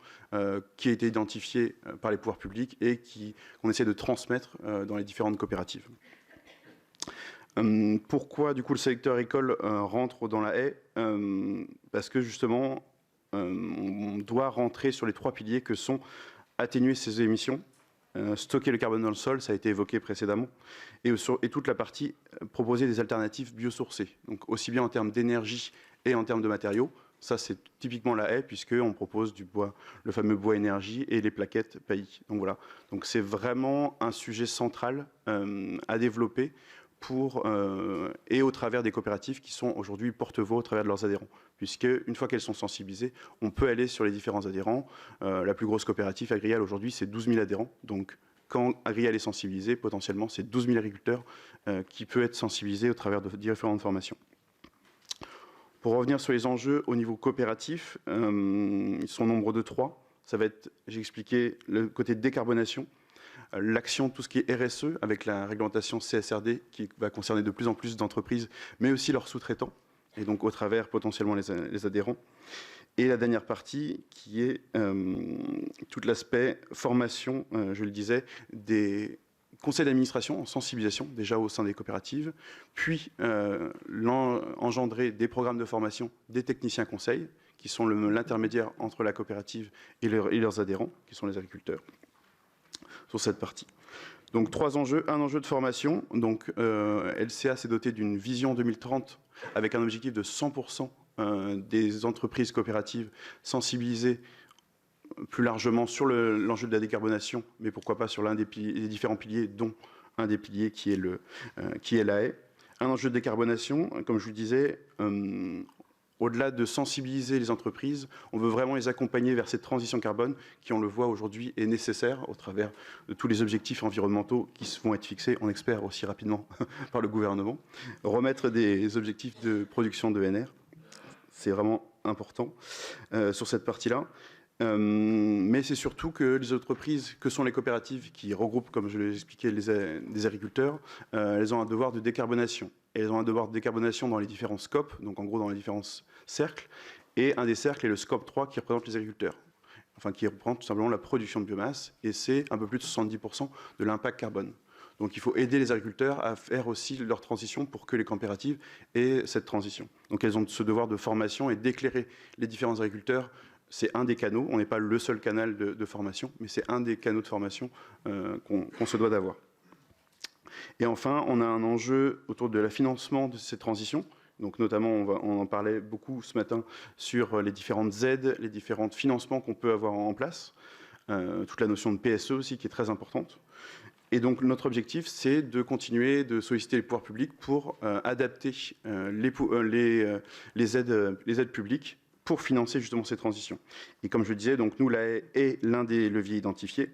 qui a été identifié par les pouvoirs publics et qu'on essaie de transmettre dans les différentes coopératives. Pourquoi, du coup, le secteur agricole rentre dans la haie? Parce que, justement, on doit rentrer sur les 3 piliers que sont atténuer ses émissions, stocker le carbone dans le sol, ça a été évoqué précédemment, et toute la partie proposer des alternatives biosourcées, donc aussi bien en termes d'énergie et en termes de matériaux. Ça, c'est typiquement la haie, puisqu'on propose du bois, le fameux bois énergie et les plaquettes paillis. Donc voilà, donc c'est vraiment un sujet central à développer et au travers des coopératives qui sont aujourd'hui porte-voix au travers de leurs adhérents. Puisque une fois qu'elles sont sensibilisées, on peut aller sur les différents adhérents. La plus grosse coopérative Agrial aujourd'hui, c'est 12 000 adhérents. Donc quand Agrial est sensibilisé, potentiellement, c'est 12 000 agriculteurs qui peuvent être sensibilisés au travers de différentes formations. Pour revenir sur les enjeux au niveau coopératif, ils sont au nombre de 3. Ça va être, j'ai expliqué, le côté de décarbonation. L'action, tout ce qui est RSE, avec la réglementation CSRD, qui va concerner de plus en plus d'entreprises, mais aussi leurs sous-traitants, et donc au travers potentiellement les adhérents. Et la dernière partie, qui est tout l'aspect formation, je le disais, des conseils d'administration en sensibilisation, déjà au sein des coopératives, puis engendrer des programmes de formation des techniciens conseils, qui sont l'intermédiaire entre la coopérative et leurs adhérents, qui sont les agriculteurs, sur cette partie. Donc 3 enjeux, un enjeu de formation. Donc LCA s'est doté d'une vision 2030 avec un objectif de 100% des entreprises coopératives sensibilisées plus largement sur l'enjeu de la décarbonation, mais pourquoi pas sur l'un des différents piliers, dont un des piliers qui est la haie. Un enjeu de décarbonation, comme je vous le disais, au-delà de sensibiliser les entreprises, on veut vraiment les accompagner vers cette transition carbone qui, on le voit aujourd'hui, est nécessaire au travers de tous les objectifs environnementaux qui vont être fixés, on espère aussi rapidement, par le gouvernement. Remettre des objectifs de production d'ENR, c'est vraiment important sur cette partie-là. Mais c'est surtout que les entreprises, que sont les coopératives qui regroupent, comme je l'ai expliqué, des agriculteurs, elles ont un devoir de décarbonation. Et elles ont un devoir de décarbonation dans les différents scopes, donc en gros dans les différents cercles. Et un des cercles est le scope 3 qui représente les agriculteurs, enfin qui représente tout simplement la production de biomasse, et c'est un peu plus de 70% de l'impact carbone. Donc il faut aider les agriculteurs à faire aussi leur transition pour que les coopératives aient cette transition. Donc elles ont ce devoir de formation et d'éclairer les différents agriculteurs. C'est un des canaux, on n'est pas le seul canal de formation, mais c'est un des canaux de formation qu'on se doit d'avoir. Et enfin, on a un enjeu autour de la financement de ces transitions. Donc notamment, on en parlait beaucoup ce matin sur les différentes aides, les différents financements qu'on peut avoir en place. Toute la notion de PSE aussi qui est très importante. Et donc notre objectif, c'est de continuer de solliciter les pouvoirs publics pour adapter les aides publiques pour financer justement ces transitions. Et comme je le disais, donc nous, la haie est l'un des leviers identifiés.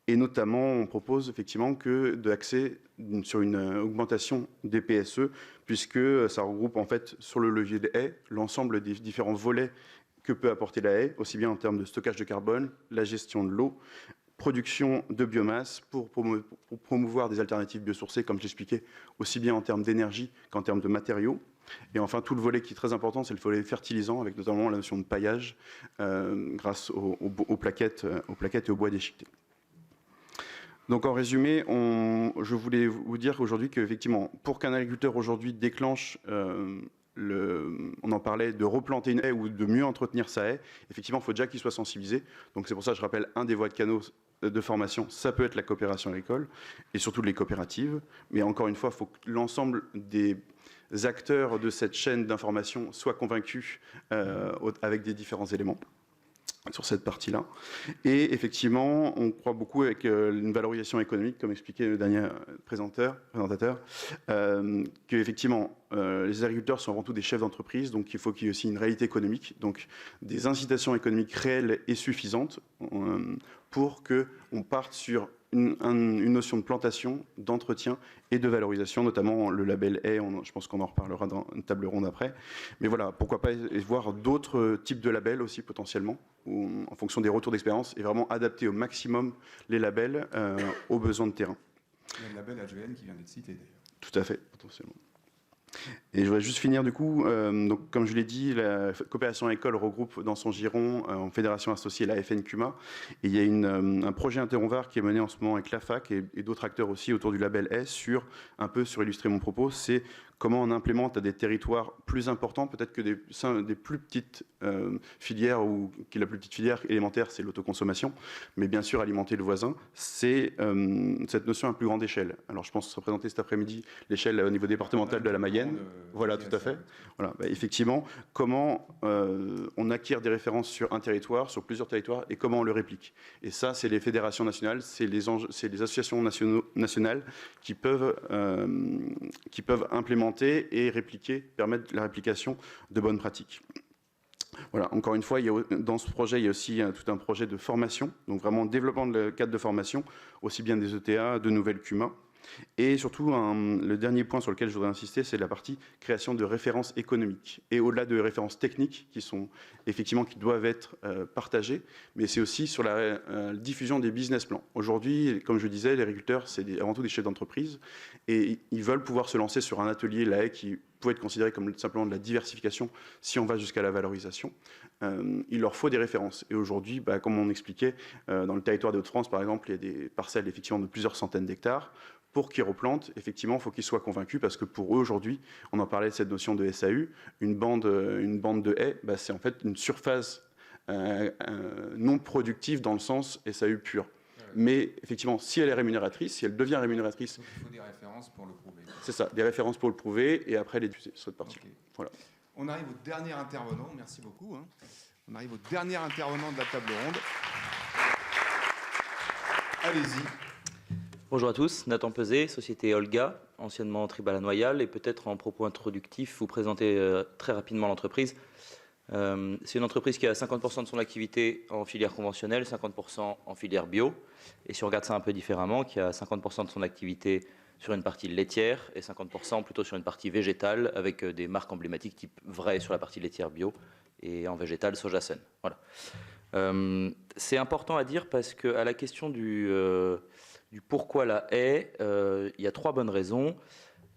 Et notamment, on propose effectivement d'axer sur une augmentation des PSE, puisque ça regroupe en fait sur le levier des haies l'ensemble des différents volets que peut apporter la haie, aussi bien en termes de stockage de carbone, la gestion de l'eau, production de biomasse pour promouvoir des alternatives biosourcées, comme je l'expliquais, aussi bien en termes d'énergie qu'en termes de matériaux. Et enfin, tout le volet qui est très important, c'est le volet fertilisant, avec notamment la notion de paillage grâce aux plaquettes et au bois déchiqueté. Donc en résumé, je voulais vous dire aujourd'hui qu'effectivement, pour qu'un agriculteur aujourd'hui déclenche, on en parlait, de replanter une haie ou de mieux entretenir sa haie, effectivement, il faut déjà qu'il soit sensibilisé. Donc c'est pour ça que je rappelle un des voies de canaux de formation, ça peut être la coopération agricole et surtout les coopératives. Mais encore une fois, il faut que l'ensemble des acteurs de cette chaîne d'information soient convaincus avec des différents éléments sur cette partie-là. Et effectivement, on croit beaucoup avec une valorisation économique, comme expliquait le dernier présentateur, qu'effectivement, les agriculteurs sont avant tout des chefs d'entreprise, donc il faut qu'il y ait aussi une réalité économique, donc des incitations économiques réelles et suffisantes pour qu'on parte sur une notion de plantation, d'entretien et de valorisation, notamment le label haie, je pense qu'on en reparlera dans une table ronde après. Mais voilà, pourquoi pas voir d'autres types de labels aussi potentiellement, en fonction des retours d'expérience, et vraiment adapter au maximum les labels aux besoins de terrain. Il y a le label HVN qui vient d'être cité d'ailleurs. Tout à fait, potentiellement. Et je voudrais juste finir du coup, donc, comme je l'ai dit, la coopération agricole regroupe dans son giron en fédération associée la FNCUMA. Et il y a un projet Interronvar qui est mené en ce moment avec la FAC et d'autres acteurs aussi autour du label haie sur illustrer mon propos, c'est comment on implémente à des territoires plus importants, peut-être que des plus petites filières, ou la plus petite filière élémentaire, c'est l'autoconsommation, mais bien sûr, alimenter le voisin, c'est cette notion à plus grande échelle. Alors, je pense se présenter cet après-midi l'échelle au niveau départemental de la Mayenne. Voilà, tout à fait. Voilà, effectivement, comment on acquiert des références sur un territoire, sur plusieurs territoires, et comment on le réplique. Et ça, c'est les fédérations nationales, c'est les associations nationales qui peuvent implémenter et répliquer, permettre la réplication de bonnes pratiques. Voilà, encore une fois, dans ce projet, il y a aussi tout un projet de formation, donc vraiment développement de cadre de formation, aussi bien des ETA, de nouvelles CUMA. Et surtout, le dernier point sur lequel je voudrais insister, c'est la partie création de références économiques. Et au-delà de références techniques qui doivent être partagées, mais c'est aussi sur la diffusion des business plans. Aujourd'hui, comme je disais, les agriculteurs, c'est avant tout des chefs d'entreprise, et ils veulent pouvoir se lancer sur un atelier, la haie, qui peut être considéré comme simplement de la diversification si on va jusqu'à la valorisation. Il leur faut des références. Et aujourd'hui, comme on expliquait, dans le territoire des Hauts-de-France, par exemple, il y a des parcelles effectivement de plusieurs centaines d'hectares. Pour qu'ils replantent, effectivement, il faut qu'ils soient convaincus, parce que pour eux, aujourd'hui, on en parlait de cette notion de SAU, une bande de haies, c'est en fait une surface non productive dans le sens SAU pur. Mais effectivement, si elle est rémunératrice, si elle devient rémunératrice... Donc, il faut des références pour le prouver. C'est ça, des références pour le prouver, et après les diffuser sur cette partie. Okay. Voilà. On arrive au dernier intervenant, merci beaucoup. On arrive au dernier intervenant de la table ronde. Allez-y. Bonjour à tous, Nathan Peset, société Olga, anciennement Tribal Noyal, et peut-être en propos introductif, vous présenter très rapidement l'entreprise. C'est une entreprise qui a 50% de son activité en filière conventionnelle, 50% en filière bio, et si on regarde ça un peu différemment, qui a 50% de son activité sur une partie laitière et 50% plutôt sur une partie végétale, avec des marques emblématiques type Vrai sur la partie laitière bio, et en végétal Sojasun. Voilà. C'est important à dire parce qu'à la question du pourquoi la haie, il y a 3 bonnes raisons.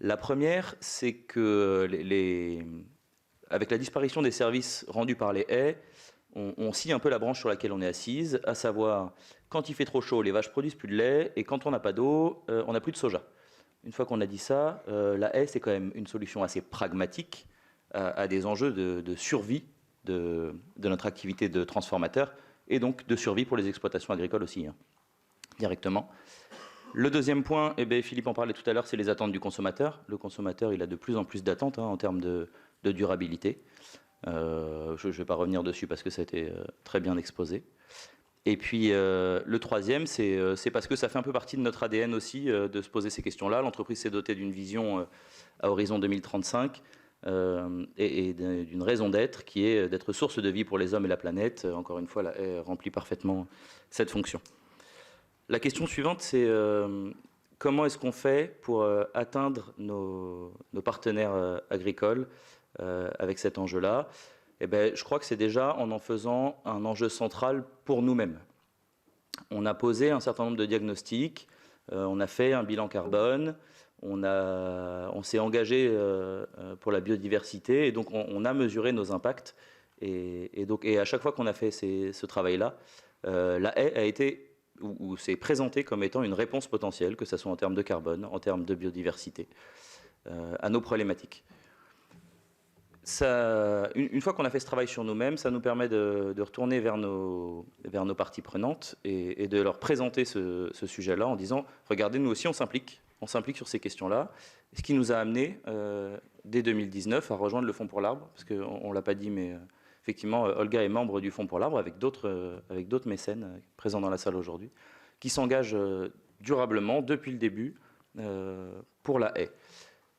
La première, c'est que avec la disparition des services rendus par les haies, on scie un peu la branche sur laquelle on est assise, à savoir, quand il fait trop chaud, les vaches produisent plus de lait, et quand on n'a pas d'eau, on n'a plus de soja. Une fois qu'on a dit ça, la haie, c'est quand même une solution assez pragmatique à des enjeux de survie de notre activité de transformateur, et donc de survie pour les exploitations agricoles aussi, directement. Le deuxième point, Philippe en parlait tout à l'heure, c'est les attentes du consommateur. Le consommateur, il a de plus en plus d'attentes en termes de durabilité. Je ne vais pas revenir dessus parce que ça a été très bien exposé. Et puis le troisième, c'est parce que ça fait un peu partie de notre ADN aussi de se poser ces questions-là. L'entreprise s'est dotée d'une vision à horizon 2035 et d'une raison d'être qui est d'être source de vie pour les hommes et la planète. Encore une fois, la haie remplit parfaitement cette fonction. La question suivante, c'est comment est-ce qu'on fait pour atteindre nos partenaires agricoles avec cet enjeu-là? Je crois que c'est déjà en faisant un enjeu central pour nous-mêmes. On a posé un certain nombre de diagnostics, on a fait un bilan carbone, on s'est engagé pour la biodiversité, et donc on a mesuré nos impacts. Et à chaque fois qu'on a fait ce travail-là, la haie a été ou s'est présentée comme étant une réponse potentielle, que ce soit en termes de carbone, en termes de biodiversité, à nos problématiques. Une fois qu'on a fait ce travail sur nous-mêmes, ça nous permet de retourner vers nos parties prenantes et de leur présenter ce sujet-là en disant « Regardez, nous aussi, on s'implique sur ces questions-là ». Ce qui nous a amené, dès 2019, à rejoindre le Fonds pour l'Arbre, parce qu'on ne l'a pas dit, mais effectivement, Olga est membre du Fonds pour l'Arbre avec d'autres mécènes présents dans la salle aujourd'hui, qui s'engagent durablement, depuis le début, pour la haie.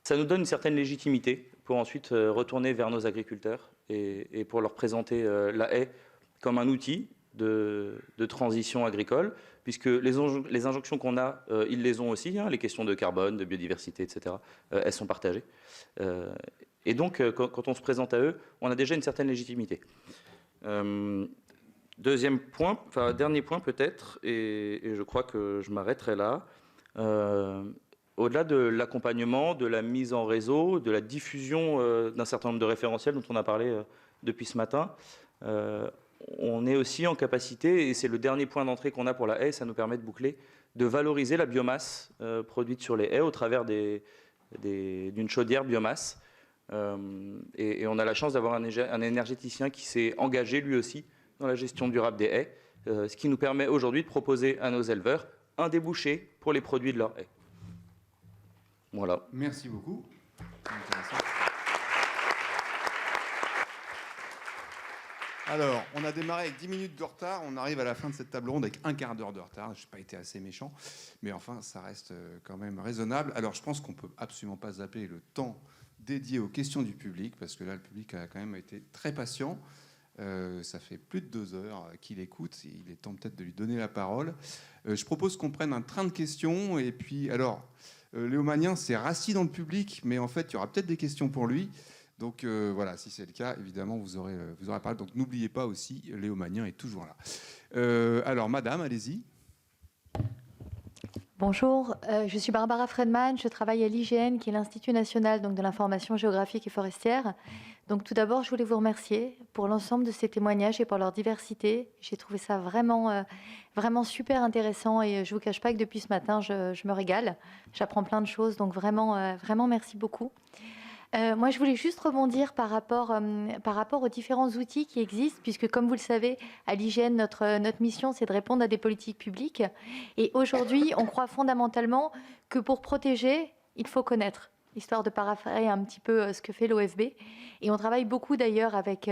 Ça nous donne une certaine légitimité pour ensuite retourner vers nos agriculteurs et pour leur présenter la haie comme un outil de transition agricole, puisque les injonctions qu'on a, ils les ont aussi, hein, les questions de carbone, de biodiversité, etc., elles sont partagées. Et donc, quand on se présente à eux, on a déjà une certaine légitimité. Dernier point peut-être, et je crois que je m'arrêterai là. Au-delà de l'accompagnement, de la mise en réseau, de la diffusion d'un certain nombre de référentiels dont on a parlé depuis ce matin, on est aussi en capacité, et c'est le dernier point d'entrée qu'on a pour la haie, ça nous permet de boucler, de valoriser la biomasse produite sur les haies au travers d'une chaudière biomasse. Et on a la chance d'avoir un énergéticien qui s'est engagé lui aussi dans la gestion durable des haies, ce qui nous permet aujourd'hui de proposer à nos éleveurs un débouché pour les produits de leur haie. Voilà. Merci beaucoup. Intéressant. Alors, on a démarré avec 10 minutes de retard. On arrive à la fin de cette table ronde avec un quart d'heure de retard. Je n'ai pas été assez méchant, mais enfin, ça reste quand même raisonnable. Alors, je pense qu'on ne peut absolument pas zapper le temps dédié aux questions du public, parce que là, le public a quand même été très patient. Ça fait plus de 2 heures qu'il écoute. Il est temps peut-être de lui donner la parole. Je propose qu'on prenne un train de questions. Et puis, alors, Léo Magnin s'est rassis dans le public, mais en fait, il y aura peut-être des questions pour lui. Donc voilà, si c'est le cas, évidemment, vous aurez la parole. Donc n'oubliez pas aussi, Léo Magnin est toujours là. Alors, madame, allez-y. Bonjour, je suis Barbara Fredman, je travaille à l'IGN, qui est l'Institut national de l'information géographique et forestière. Donc tout d'abord, je voulais vous remercier pour l'ensemble de ces témoignages et pour leur diversité. J'ai trouvé ça vraiment, vraiment super intéressant et je ne vous cache pas que depuis ce matin, je me régale. J'apprends plein de choses, donc vraiment, vraiment merci beaucoup. Moi, je voulais juste rebondir par rapport aux différents outils qui existent, puisque comme vous le savez, à l'IGN, notre mission, c'est de répondre à des politiques publiques. Et aujourd'hui, on croit fondamentalement que pour protéger, il faut connaître, histoire de paraphraser un petit peu ce que fait l'OFB. Et on travaille beaucoup d'ailleurs avec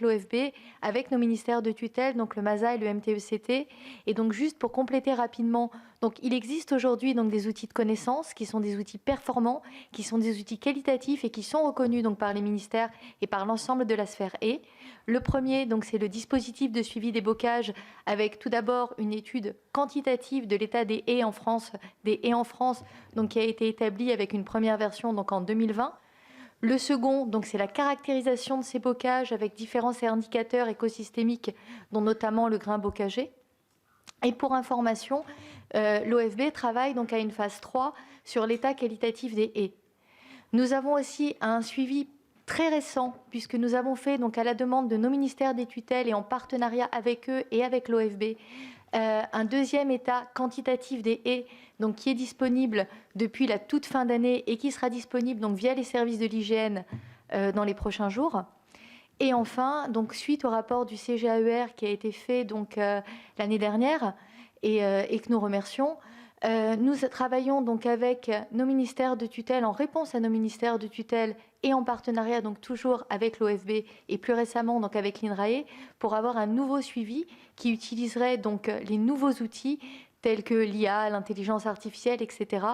l'OFB, avec nos ministères de tutelle, donc le MASA et le MTECT. Et donc juste pour compléter rapidement, donc il existe aujourd'hui donc des outils de connaissance qui sont des outils performants, qui sont des outils qualitatifs et qui sont reconnus donc par les ministères et par l'ensemble de la sphère haies. Le premier, donc, c'est le dispositif de suivi des bocages, avec tout d'abord une étude quantitative de l'état des haies en France, donc, qui a été établie avec une première version donc, en 2020. Le second, donc, c'est la caractérisation de ces bocages avec différents indicateurs écosystémiques, dont notamment le grain bocager. Et pour information, l'OFB travaille donc à une phase 3 sur l'état qualitatif des haies. Nous avons aussi un suivi très récent, puisque nous avons fait, donc à la demande de nos ministères des tutelles et en partenariat avec eux et avec l'OFB, un deuxième état quantitatif des haies, donc qui est disponible depuis la toute fin d'année et qui sera disponible donc via les services de l'IGN dans les prochains jours. Et enfin, donc suite au rapport du CGAER qui a été fait donc l'année dernière et que nous remercions. Nous travaillons donc avec nos ministères de tutelle, en réponse à nos ministères de tutelle et en partenariat donc toujours avec l'OFB et plus récemment donc avec l'INRAE pour avoir un nouveau suivi qui utiliserait donc les nouveaux outils tels que l'IA, l'intelligence artificielle, etc.,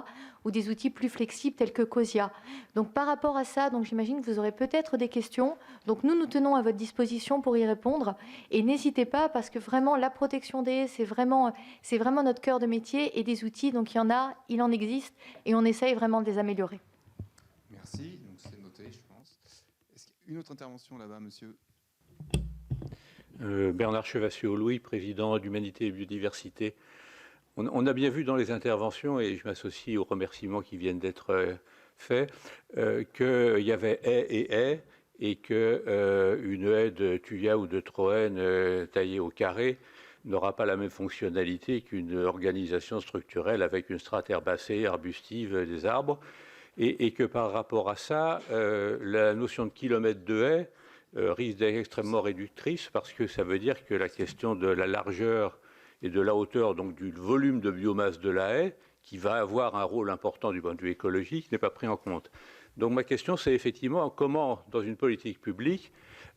ou des outils plus flexibles tels que COSIA. Donc par rapport à ça, donc j'imagine que vous aurez peut-être des questions. Donc nous tenons à votre disposition pour y répondre. Et n'hésitez pas, parce que vraiment la protection des haies, c'est vraiment notre cœur de métier et des outils. Donc il en existe, et on essaye vraiment de les améliorer. Merci. Donc c'est noté, je pense. Est-ce qu'il y a une autre intervention là-bas, monsieur? Bernard Chevassier-Louis, président d'Humanité et Biodiversité. On a bien vu dans les interventions, et je m'associe aux remerciements qui viennent d'être faits, qu'il y avait haies et haies, et qu'une haie de thuya ou de troène taillée au carré n'aura pas la même fonctionnalité qu'une organisation structurelle avec une strate herbacée, arbustive des arbres, et que par rapport à ça, la notion de kilomètre de haie risque d'être extrêmement réductrice, parce que ça veut dire que la question de la largeur et de la hauteur, donc du volume de biomasse de la haie, qui va avoir un rôle important du point de vue écologique, n'est pas pris en compte. Donc ma question, c'est effectivement comment, dans une politique publique,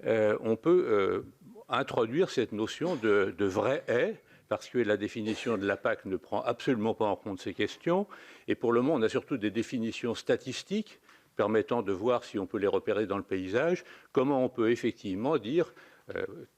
on peut introduire cette notion de vraie haie, parce que la définition de la PAC ne prend absolument pas en compte ces questions, et pour le moment, on a surtout des définitions statistiques permettant de voir si on peut les repérer dans le paysage, comment on peut effectivement dire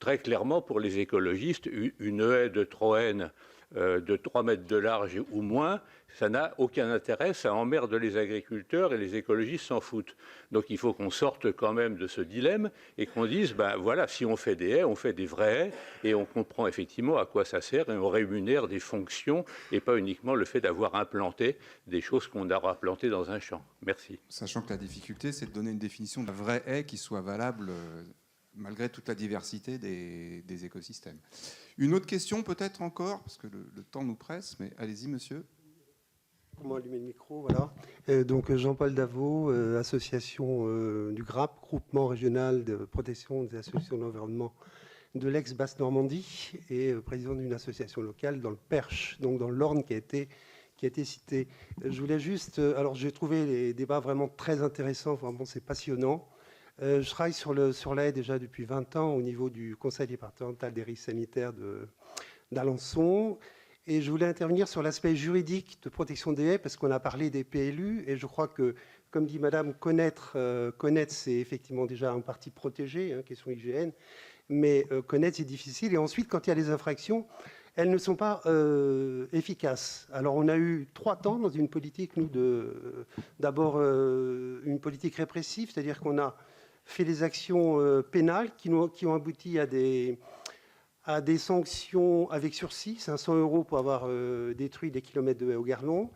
Très clairement, pour les écologistes, une haie de Troène de 3 mètres de large ou moins, ça n'a aucun intérêt, ça emmerde les agriculteurs et les écologistes s'en foutent. Donc il faut qu'on sorte quand même de ce dilemme et qu'on dise, ben voilà, si on fait des haies, on fait des vraies haies et on comprend effectivement à quoi ça sert et on rémunère des fonctions et pas uniquement le fait d'avoir implanté des choses qu'on aura plantées dans un champ. Merci. Sachant que la difficulté, c'est de donner une définition de la vraie haie qui soit valable malgré toute la diversité des écosystèmes. Une autre question peut-être encore, parce que le temps nous presse, mais allez-y monsieur. Comment allumer le micro, voilà. Donc Jean-Paul Davot, association du GRAP, groupement régional de protection des associations de l'environnement de l'ex-Basse-Normandie, et président d'une association locale dans le Perche, donc dans l'Orne qui a été cité. Je voulais juste, alors j'ai trouvé les débats vraiment très intéressants, vraiment c'est passionnant. Je travaille sur la haie déjà depuis 20 ans au niveau du Conseil départemental des risques sanitaires d'Alençon. Et je voulais intervenir sur l'aspect juridique de protection des haies, parce qu'on a parlé des PLU, et je crois que, comme dit Madame, connaître, c'est effectivement déjà en partie protégé, hein, question hygiène, mais connaître, c'est difficile. Et ensuite, quand il y a des infractions, elles ne sont pas efficaces. Alors, on a eu 3 temps dans une politique, nous, d'abord une politique répressive, c'est-à-dire qu'on a fait des actions pénales qui ont abouti à des sanctions avec sursis, 500 € pour avoir détruit des kilomètres de haies au Garlon.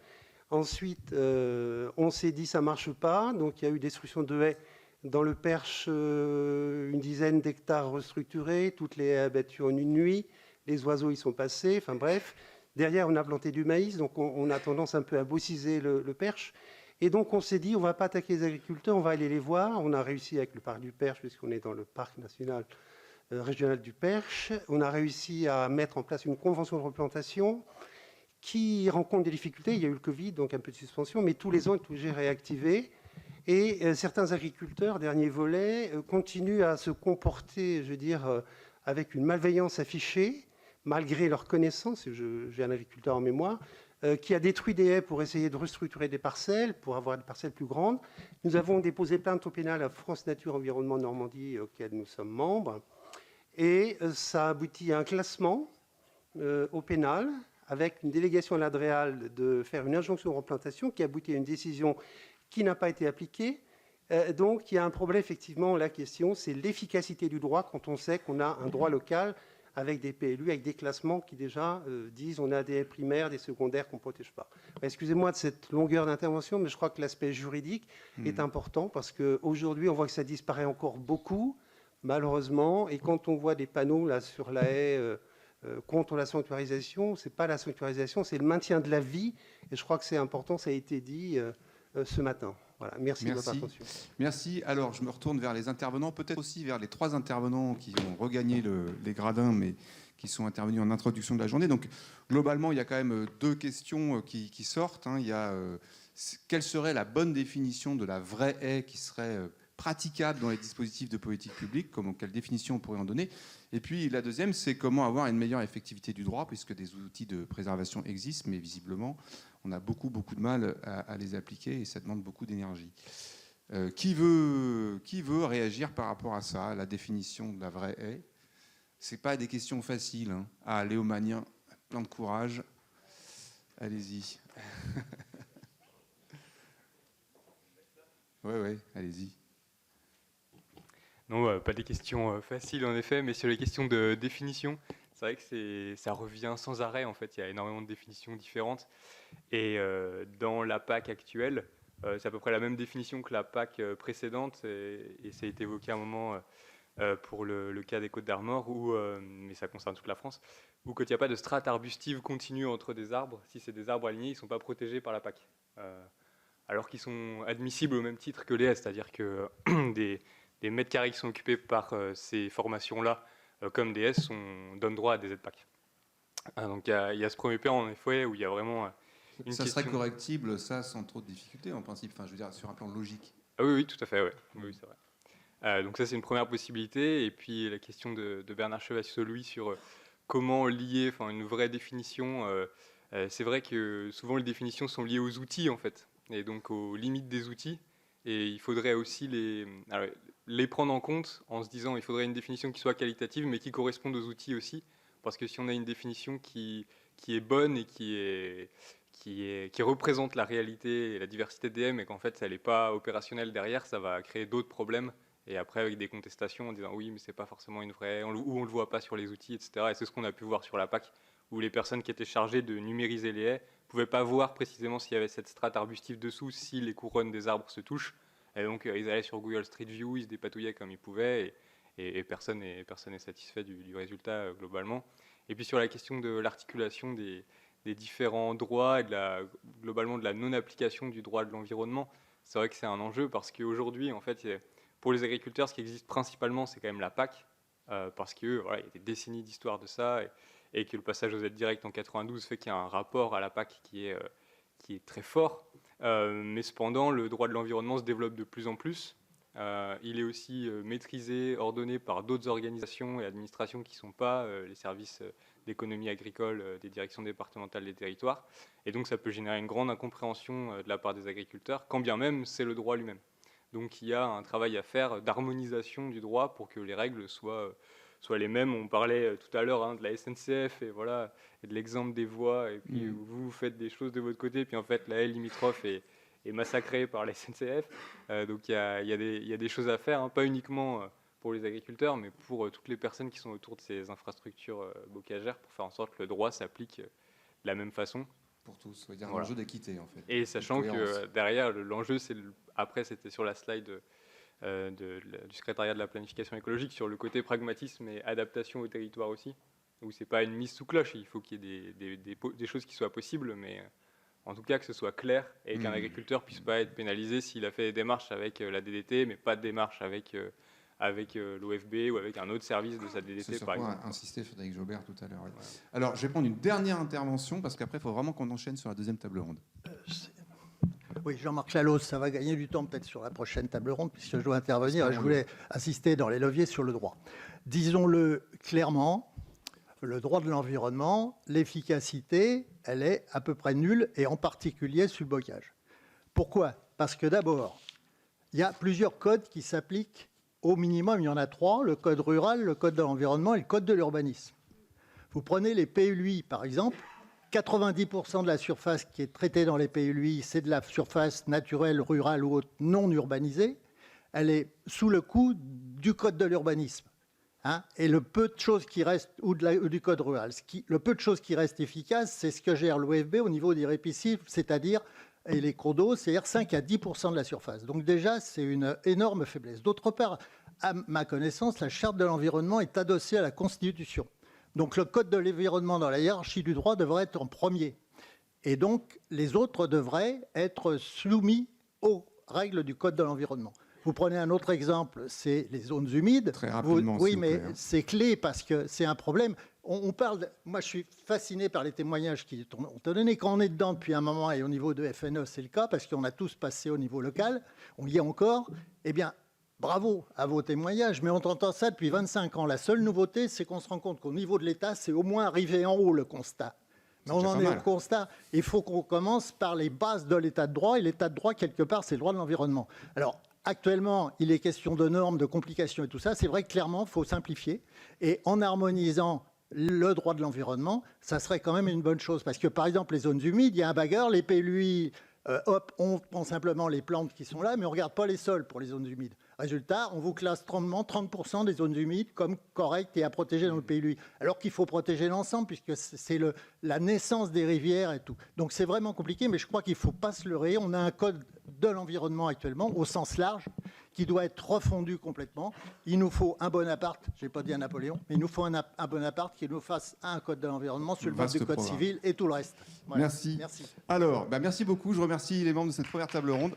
Ensuite, on s'est dit ça ne marche pas, donc il y a eu destruction de haies dans le Perche, une dizaine d'hectares restructurés, toutes les haies abattues en une nuit, les oiseaux y sont passés, enfin bref. Derrière, on a planté du maïs, donc on a tendance un peu à bossiser le Perche. Et donc on s'est dit, on ne va pas attaquer les agriculteurs, on va aller les voir. On a réussi avec le parc du Perche, puisqu'on est dans le parc national régional du Perche. On a réussi à mettre en place une convention de replantation qui rencontre des difficultés. Il y a eu le Covid, donc un peu de suspension, mais tous les ans, elle est réactivée. Et certains agriculteurs, dernier volet, continuent à se comporter, je veux dire, avec une malveillance affichée, malgré leur connaissance. J'ai un agriculteur en mémoire, qui a détruit des haies pour essayer de restructurer des parcelles, pour avoir des parcelles plus grandes. Nous avons déposé plainte au pénal à France Nature Environnement Normandie, auquel nous sommes membres. Et ça a abouti à un classement au pénal, avec une délégation à l'ADREAL de faire une injonction de replantation, qui a abouti à une décision qui n'a pas été appliquée. Donc il y a un problème, effectivement, la question, c'est l'efficacité du droit quand on sait qu'on a un droit local avec des PLU, avec des classements qui déjà disent on a des primaires, des secondaires qu'on ne protège pas. Excusez-moi de cette longueur d'intervention, mais je crois que l'aspect juridique est important, parce qu'aujourd'hui, on voit que ça disparaît encore beaucoup, malheureusement, et quand on voit des panneaux là, sur la haie contre la sanctuarisation, ce n'est pas la sanctuarisation, c'est le maintien de la vie, et je crois que c'est important, ça a été dit ce matin. Voilà, merci de votre attention. Merci. Alors, je me retourne vers les intervenants, peut-être aussi vers les 3 intervenants qui ont regagné les gradins, mais qui sont intervenus en introduction de la journée. Donc, globalement, il y a quand même 2 questions qui sortent. Il y a quelle serait la bonne définition de la vraie haie qui serait praticable dans les dispositifs de politique publique, quelle définition on pourrait en donner. Et puis, la deuxième, c'est comment avoir une meilleure effectivité du droit, puisque des outils de préservation existent, mais visiblement, on a beaucoup de mal à les appliquer et ça demande beaucoup d'énergie. Qui veut réagir par rapport à ça, à la définition de la vraie haie? Ce n'est pas des questions faciles. Ah, Léomanien, plein de courage. Allez-y. Oui, allez-y. Non, pas des questions faciles en effet, mais sur les questions de définition, c'est vrai que ça revient sans arrêt. En fait, il y a énormément de définitions différentes. Et dans la PAC actuelle, c'est à peu près la même définition que la PAC précédente, et ça a été évoqué à un moment pour le cas des Côtes d'Armor, mais ça concerne toute la France, où quand il n'y a pas de strate arbustive continue entre des arbres, si c'est des arbres alignés, ils ne sont pas protégés par la PAC. Alors qu'ils sont admissibles au même titre que les haies, c'est-à-dire que des mètres carrés qui sont occupés par ces formations-là, comme des haies, donnent droit à des aides PAC. Donc il y a ce premier point, en effet, où il y a vraiment une ça question... serait correctible, ça, sans trop de difficultés, en principe, enfin, je veux dire, sur un plan logique. Ah oui, tout à fait, ouais. Oui, c'est vrai. Donc ça, c'est une première possibilité. Et puis la question de Bernard Chevalier-Louis sur comment lier une vraie définition. C'est vrai que souvent, les définitions sont liées aux outils, en fait, et donc aux limites des outils. Et il faudrait aussi les prendre en compte en se disant il faudrait une définition qui soit qualitative, mais qui corresponde aux outils aussi. Parce que si on a une définition qui est bonne et qui représente la réalité et la diversité de DM, et qu'en fait, elle n'est pas opérationnelle derrière, ça va créer d'autres problèmes. Et après, avec des contestations en disant oui, mais c'est pas forcément une vraie, ou on le voit pas sur les outils, etc. Et c'est ce qu'on a pu voir sur la PAC, où les personnes qui étaient chargées de numériser les haies ne pouvaient pas voir précisément s'il y avait cette strate arbustive dessous, si les couronnes des arbres se touchent. Et donc, ils allaient sur Google Street View, ils se dépatouillaient comme ils pouvaient, et personne n'est satisfait du résultat globalement. Et puis sur la question de l'articulation des différents droits et globalement de la non-application du droit de l'environnement, c'est vrai que c'est un enjeu parce qu'aujourd'hui, en fait, pour les agriculteurs, ce qui existe principalement, c'est quand même la PAC, parce qu'il y a des décennies d'histoire de ça, et que le passage aux aides directes en 92 fait qu'il y a un rapport à la PAC qui est très fort. Mais cependant, le droit de l'environnement se développe de plus en plus. Il est aussi maîtrisé, ordonné par d'autres organisations et administrations qui ne sont pas les services d'économie agricole des directions départementales des territoires. Et donc ça peut générer une grande incompréhension de la part des agriculteurs, quand bien même c'est le droit lui-même. Donc il y a un travail à faire d'harmonisation du droit pour que les règles soient les mêmes. On parlait tout à l'heure de la SNCF et de l'exemple des voies, et puis vous faites des choses de votre côté, puis en fait la haie limitrophe est massacrée par la SNCF. Donc il y a des choses à faire, pas uniquement pour les agriculteurs, mais pour toutes les personnes qui sont autour de ces infrastructures bocagères, pour faire en sorte que le droit s'applique de la même façon. Pour tous, il y a un enjeu d'équité en fait. Et sachant que derrière, l'enjeu, après c'était sur la slide du secrétariat de la planification écologique, sur le côté pragmatisme et adaptation au territoire aussi, où c'est pas une mise sous cloche, il faut qu'il y ait des choses qui soient possibles, mais en tout cas que ce soit clair et qu'un agriculteur puisse pas être pénalisé s'il a fait des démarches avec la DDT, mais pas de démarches avec l'OFB ou avec un autre service de sa DDT, par exemple. C'est insisté Frédéric Jobert tout à l'heure. Ouais. Alors, je vais prendre une dernière intervention, parce qu'après, il faut vraiment qu'on enchaîne sur la deuxième table ronde. Oui, Jean-Marc Laloz, ça va gagner du temps peut-être sur la prochaine table ronde, puisque je dois intervenir. Je voulais insister dans les leviers sur le droit. Disons-le clairement, le droit de l'environnement, l'efficacité, elle est à peu près nulle, et en particulier sur le bocage. Pourquoi ? Parce que d'abord, il y a plusieurs codes qui s'appliquent. Au minimum, il y en a 3, le code rural, le code de l'environnement et le code de l'urbanisme. Vous prenez les PLUI, par exemple, 90% de la surface qui est traitée dans les PLUI, c'est de la surface naturelle, rurale ou autre, non urbanisée. Elle est sous le coup du code de l'urbanisme. Et le peu de choses qui restent, ou du code rural, le peu de choses qui restent efficaces, c'est ce que gère l'OFB au niveau des répiscifs, c'est-à-dire et les cours d'eau, c'est-à-dire 5 à 10% de la surface. Donc déjà, c'est une énorme faiblesse. D'autre part, à ma connaissance, la charte de l'environnement est adossée à la Constitution. Donc le code de l'environnement dans la hiérarchie du droit devrait être en premier. Et donc les autres devraient être soumis aux règles du code de l'environnement. Vous prenez un autre exemple, c'est les zones humides. Très rapidement, oui, mais c'est clé parce que c'est un problème. On parle, moi je suis fasciné par les témoignages qui ont été donnés. Quand on est dedans depuis un moment, et au niveau de FNE c'est le cas, parce qu'on a tous passé au niveau local, on y est encore, eh bien bravo à vos témoignages, mais on entend ça depuis 25 ans. La seule nouveauté, c'est qu'on se rend compte qu'au niveau de l'État, c'est au moins arrivé en haut le constat. Mais on en est au constat. Il faut qu'on commence par les bases de l'État de droit, et l'État de droit, quelque part, c'est le droit de l'environnement. Alors, actuellement, il est question de normes, de complications et tout ça. C'est vrai que clairement, il faut simplifier. Et en harmonisant le droit de l'environnement, ça serait quand même une bonne chose. Parce que, par exemple, les zones humides, il y a un bagarre, les PLUI, on prend simplement les plantes qui sont là, mais on ne regarde pas les sols pour les zones humides. Résultat, on vous classe 30% des zones humides comme correctes et à protéger dans le PLUI. Alors qu'il faut protéger l'ensemble, puisque c'est la naissance des rivières et tout. Donc c'est vraiment compliqué, mais je crois qu'il ne faut pas se leurrer. On a un code de l'environnement actuellement, au sens large, qui doit être refondu complètement. Il nous faut un Bonaparte, je n'ai pas dit un Napoléon, mais il nous faut un Bonaparte qui nous fasse un code de l'environnement sur le mode du code civil et tout le reste. Voilà. Merci. Alors, merci beaucoup. Je remercie les membres de cette première table ronde.